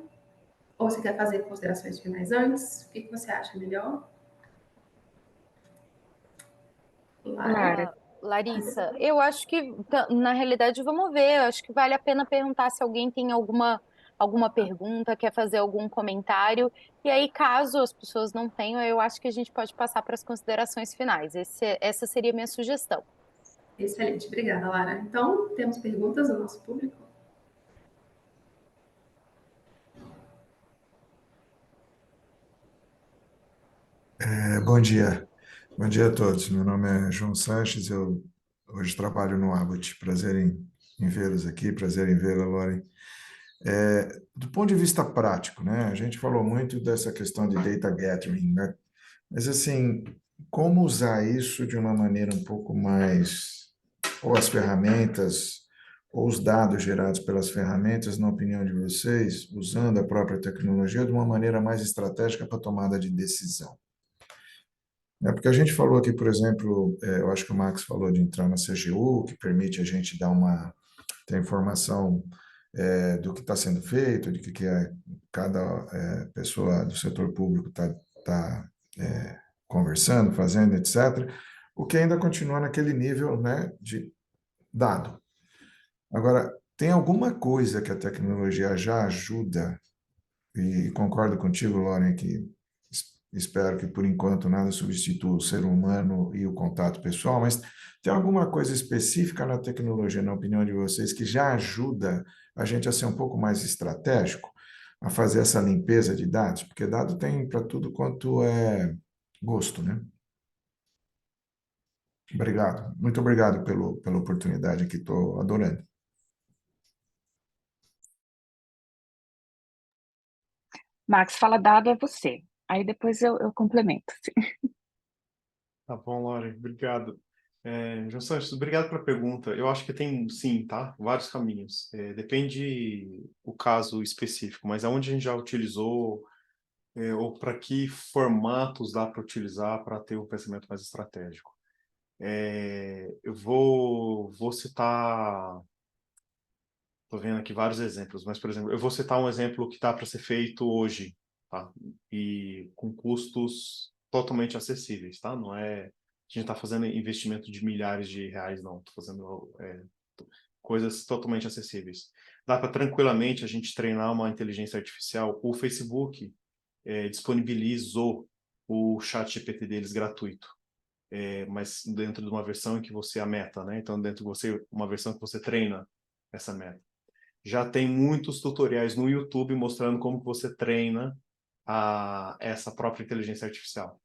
Speaker 1: Ou você quer fazer considerações finais antes? O que você acha melhor?
Speaker 2: Lara,
Speaker 4: Larissa, eu acho que, na realidade, vamos ver. Eu acho que vale a pena perguntar se alguém tem alguma pergunta, quer fazer algum comentário. E aí, caso as pessoas não tenham, eu acho que a gente pode passar para as considerações finais. Essa seria a minha sugestão.
Speaker 1: Excelente, obrigada, Lara. Então, temos perguntas do nosso público?
Speaker 5: Bom dia. Bom dia a todos. Meu nome é João Sanches, eu hoje trabalho no Abbott. Prazer em vê-los aqui, prazer em vê-la, Lauren. Do ponto de vista prático, né? A gente falou muito dessa questão de data gathering, né? Mas, assim, como usar isso de uma maneira um pouco mais, ou as ferramentas, ou os dados gerados pelas ferramentas, na opinião de vocês, usando a própria tecnologia de uma maneira mais estratégica para tomada de decisão? Porque a gente falou aqui, por exemplo, eu acho que o Max falou de entrar na CGU, que permite a gente ter informação do que está sendo feito, de que cada pessoa do setor público está conversando, fazendo, etc. O que ainda continua naquele nível, né, de dado. Agora, tem alguma coisa que a tecnologia já ajuda, e concordo contigo, Lauren, que espero que por enquanto nada substitua o ser humano e o contato pessoal, mas tem alguma coisa específica na tecnologia, na opinião de vocês, que já ajuda a gente a ser um pouco mais estratégico, a fazer essa limpeza de dados? Porque dado tem para tudo quanto é gosto, né? Obrigado, muito obrigado pela oportunidade aqui, estou adorando.
Speaker 2: Max, fala dado é você. Aí depois eu complemento.
Speaker 3: Tá bom, Lauren, obrigado. João Santos, obrigado pela pergunta. Eu acho que tem, sim, tá? Vários caminhos. Depende o caso específico, mas aonde a gente já utilizou, ou para que formatos dá para utilizar para ter um pensamento mais estratégico. Eu vou citar, estou vendo aqui vários exemplos, mas, por exemplo, eu vou citar um exemplo que dá para ser feito hoje, tá? E com custos totalmente acessíveis, tá? Não é, a gente está fazendo investimento de milhares de reais, não. Estou fazendo coisas totalmente acessíveis. Dá para tranquilamente a gente treinar uma inteligência artificial. O Facebook disponibilizou o chat GPT deles gratuito. Mas dentro de uma versão em que você a meta, né? Então, dentro de você, uma versão que você treina essa meta. Já tem muitos tutoriais no YouTube mostrando como que você treina essa própria inteligência artificial.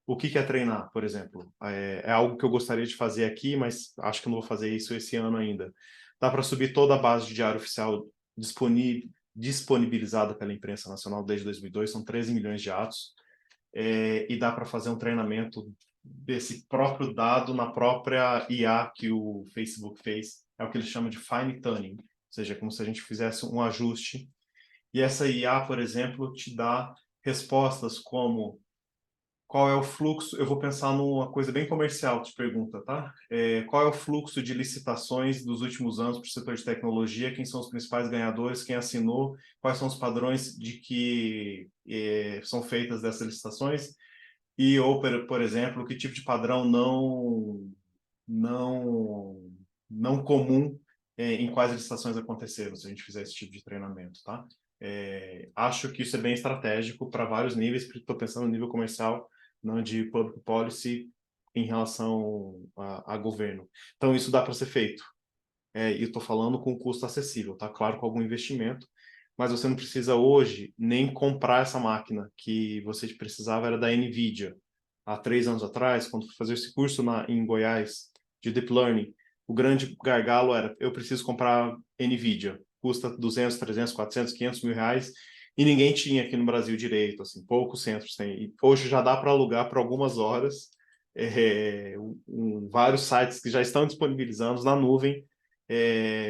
Speaker 3: O que é treinar, por exemplo? É algo que eu gostaria de fazer aqui, mas acho que eu não vou fazer isso esse ano ainda. Dá para subir toda a base de diário oficial disponibilizada pela imprensa nacional desde 2002, são 13 milhões de atos, e dá para fazer um treinamento desse próprio dado na própria IA que o Facebook fez. É o que eles chamam de fine tuning, ou seja, como se a gente fizesse um ajuste. E essa IA, por exemplo, te dá respostas como qual é o fluxo. Eu vou pensar numa coisa bem comercial, te pergunta, tá? Qual é o fluxo de licitações dos últimos anos para o setor de tecnologia? Quem são os principais ganhadores? Quem assinou? Quais são os padrões de que são feitas dessas licitações? E, ou, por exemplo, que tipo de padrão não, não comum em quais licitações aconteceram, se a gente fizer esse tipo de treinamento, tá? Acho que isso é bem estratégico para vários níveis, porque estou pensando no nível comercial, não de public policy em relação a governo. Então, isso dá para ser feito. E eu estou falando com custo acessível, tá? Claro, com algum investimento, mas você não precisa hoje nem comprar essa máquina, que você precisava era da NVIDIA. Há 3 anos atrás, quando fui fazer esse curso em Goiás, de Deep Learning, o grande gargalo era, eu preciso comprar NVIDIA. Custa 200, 300, 400, 500 mil reais, e ninguém tinha aqui no Brasil direito, assim, poucos centros têm. E hoje já dá para alugar por algumas horas, vários sites que já estão disponibilizados na nuvem,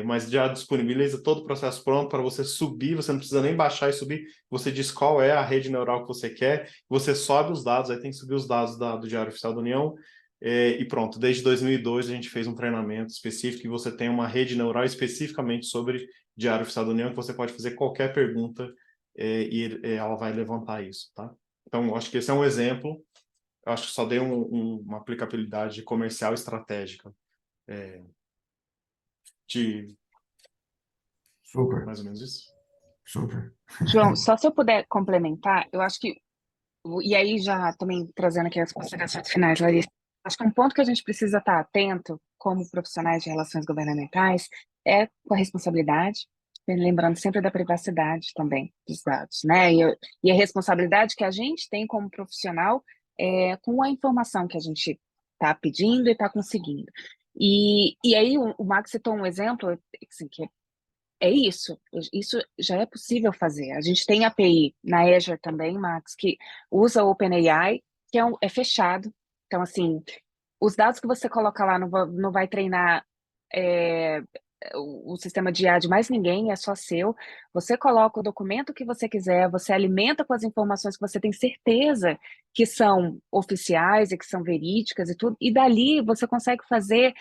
Speaker 3: mas já disponibiliza todo o processo pronto para você subir, você não precisa nem baixar e subir, você diz qual é a rede neural que você quer, você sobe os dados, aí tem que subir os dados do Diário Oficial da União, e pronto. Desde 2002 a gente fez um treinamento específico e você tem uma rede neural especificamente sobre Diário Oficial da União, que você pode fazer qualquer pergunta ela vai levantar isso, tá? Então, eu acho que esse é um exemplo. Eu acho que só dei uma aplicabilidade comercial estratégica de
Speaker 5: Super,
Speaker 3: mais ou menos isso.
Speaker 5: super.
Speaker 2: João, só se eu puder complementar, eu acho que, e aí já também trazendo aqui as considerações finais, Larissa, acho que um ponto que a gente precisa estar atento como profissionais de relações governamentais é com a responsabilidade, lembrando sempre da privacidade também dos dados, né? E a responsabilidade que a gente tem como profissional com a informação que a gente está pedindo e está conseguindo. E aí o Max citou um exemplo assim, que é isso já é possível fazer. A gente tem API na Azure também, Max, que usa o OpenAI, que é fechado. Então, assim, os dados que você coloca lá não vai treinar é, o sistema de IA de mais ninguém, é só seu. Você coloca o documento que você quiser, você alimenta com as informações que você tem certeza que são oficiais e que são verídicas e tudo, e dali você consegue fazer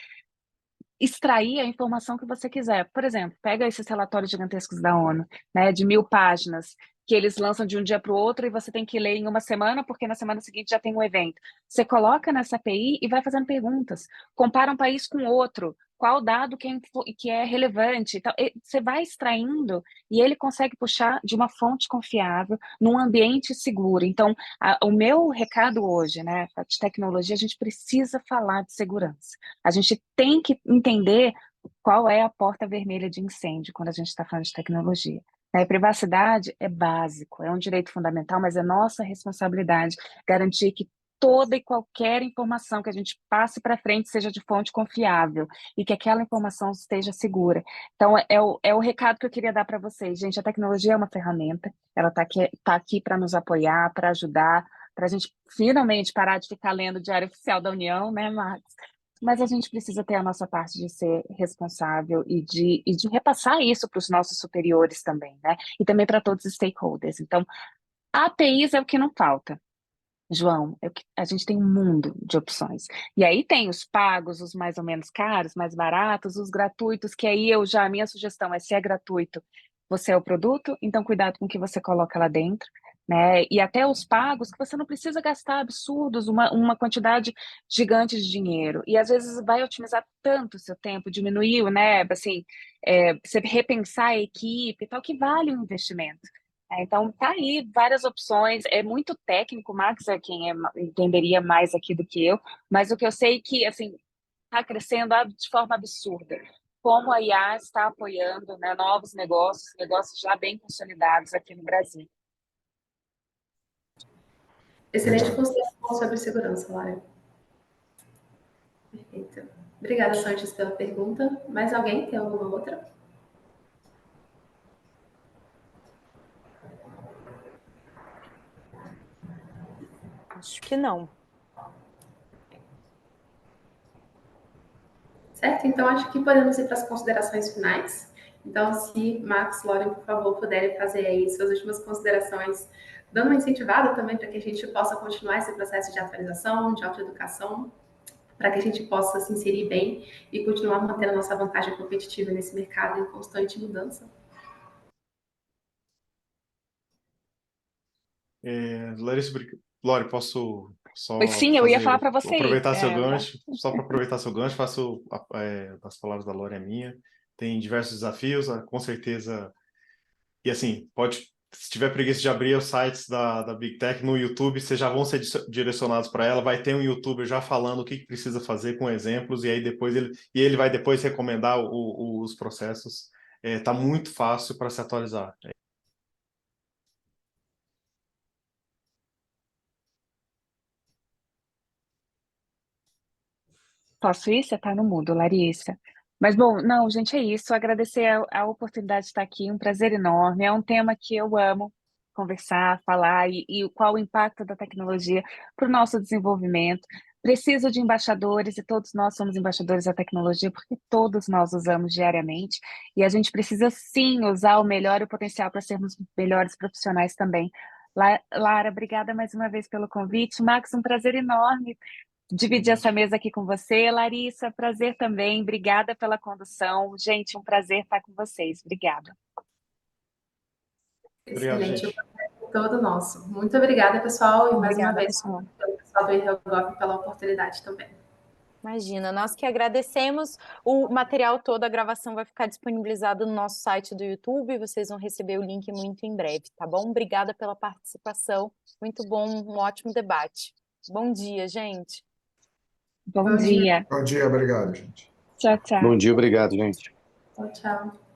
Speaker 2: extrair a informação que você quiser. Por exemplo, pega esses relatórios gigantescos da ONU, né, de 1.000 páginas, que eles lançam de um dia para o outro e você tem que ler em uma semana, porque na semana seguinte já tem um evento. Você coloca nessa API e vai fazendo perguntas. Compara um país com outro. Qual dado que é relevante? Então, você vai extraindo e ele consegue puxar de uma fonte confiável, num ambiente seguro. Então, o meu recado hoje, né, de tecnologia, a gente precisa falar de segurança. A gente tem que entender qual é a porta vermelha de incêndio quando a gente está falando de tecnologia. Privacidade é básico, é um direito fundamental, mas é nossa responsabilidade garantir que toda e qualquer informação que a gente passe para frente seja de fonte confiável e que aquela informação esteja segura. Então, é o recado que eu queria dar para vocês. Gente, a tecnologia é uma ferramenta, ela está aqui para nos apoiar, para ajudar, para a gente finalmente parar de ficar lendo o Diário Oficial da União, né, Marcos? Mas a gente precisa ter a nossa parte de ser responsável e de repassar isso para os nossos superiores também, né? E também para todos os stakeholders. Então, APIs é o que não falta. João, a gente tem um mundo de opções. E aí tem os pagos, os mais ou menos caros, mais baratos, os gratuitos, que aí a minha sugestão é, se é gratuito, você é o produto, então cuidado com o que você coloca lá dentro, né? E até os pagos, que você não precisa gastar absurdos, uma quantidade gigante de dinheiro. E às vezes vai otimizar tanto o seu tempo, diminuir, né? Assim, você repensar a equipe e tal, que vale o investimento. Então, tá aí várias opções. É muito técnico, o Max é quem entenderia mais aqui do que eu, mas o que eu sei é que, assim, está crescendo de forma absurda. Como a IA está apoiando, né, novos negócios já bem consolidados aqui no Brasil.
Speaker 1: Excelente consideração sobre segurança, Lara. Perfeito. Obrigada, Sanches, pela pergunta. Mais alguém tem alguma outra?
Speaker 4: Acho que não.
Speaker 1: Certo? Então, acho que podemos ir para as considerações finais. Então, se Max, Lauren, por favor, puderem fazer aí suas últimas considerações, dando uma incentivada também para que a gente possa continuar esse processo de atualização, de autoeducação, para que a gente possa se inserir bem e continuar mantendo a nossa vantagem competitiva nesse mercado em constante mudança.
Speaker 3: Larissa, Lore, posso só
Speaker 2: Sim, eu ia falar para vocês.
Speaker 3: aproveitar seu gancho? Só para aproveitar seu gancho, faço as palavras da Lore a minha. Tem diversos desafios, com certeza. E assim, se tiver preguiça de abrir os sites da Big Tech no YouTube, vocês já vão ser direcionados para ela. Vai ter um YouTuber já falando o que precisa fazer com exemplos, e aí depois ele vai depois recomendar os processos. Tá muito fácil para se atualizar.
Speaker 2: Posso ir? Você está no mudo, Larissa. Mas, bom, não, gente, é isso. Agradecer a oportunidade de estar aqui, um prazer enorme. É um tema que eu amo conversar, falar, e qual o impacto da tecnologia para o nosso desenvolvimento. Preciso de embaixadores, e todos nós somos embaixadores da tecnologia, porque todos nós usamos diariamente, e a gente precisa, sim, usar o melhor e o potencial para sermos melhores profissionais também. Lara, obrigada mais uma vez pelo convite. Max, um prazer enorme dividir essa mesa aqui com você. Larissa, prazer também. Obrigada pela condução. Gente, um prazer estar com vocês. Obrigada.
Speaker 3: Obrigado,
Speaker 1: Excelente, o
Speaker 3: gente.
Speaker 1: prazer é todo nosso. Muito obrigada, pessoal, e mais uma
Speaker 4: Obrigada,
Speaker 1: vez,
Speaker 4: pessoal.
Speaker 1: pelo pessoal do IRELGOV pela oportunidade também.
Speaker 4: Imagina, nós que agradecemos. O material todo, a gravação vai ficar disponibilizado no nosso site do YouTube. Vocês vão receber o link muito em breve, tá bom? Obrigada pela participação. Muito bom, um ótimo debate. Bom dia, gente.
Speaker 2: Bom
Speaker 1: Bom dia.
Speaker 2: dia.
Speaker 5: Bom dia, obrigado, gente.
Speaker 2: Tchau, tchau.
Speaker 6: Bom dia, obrigado, gente.
Speaker 1: Tchau, tchau.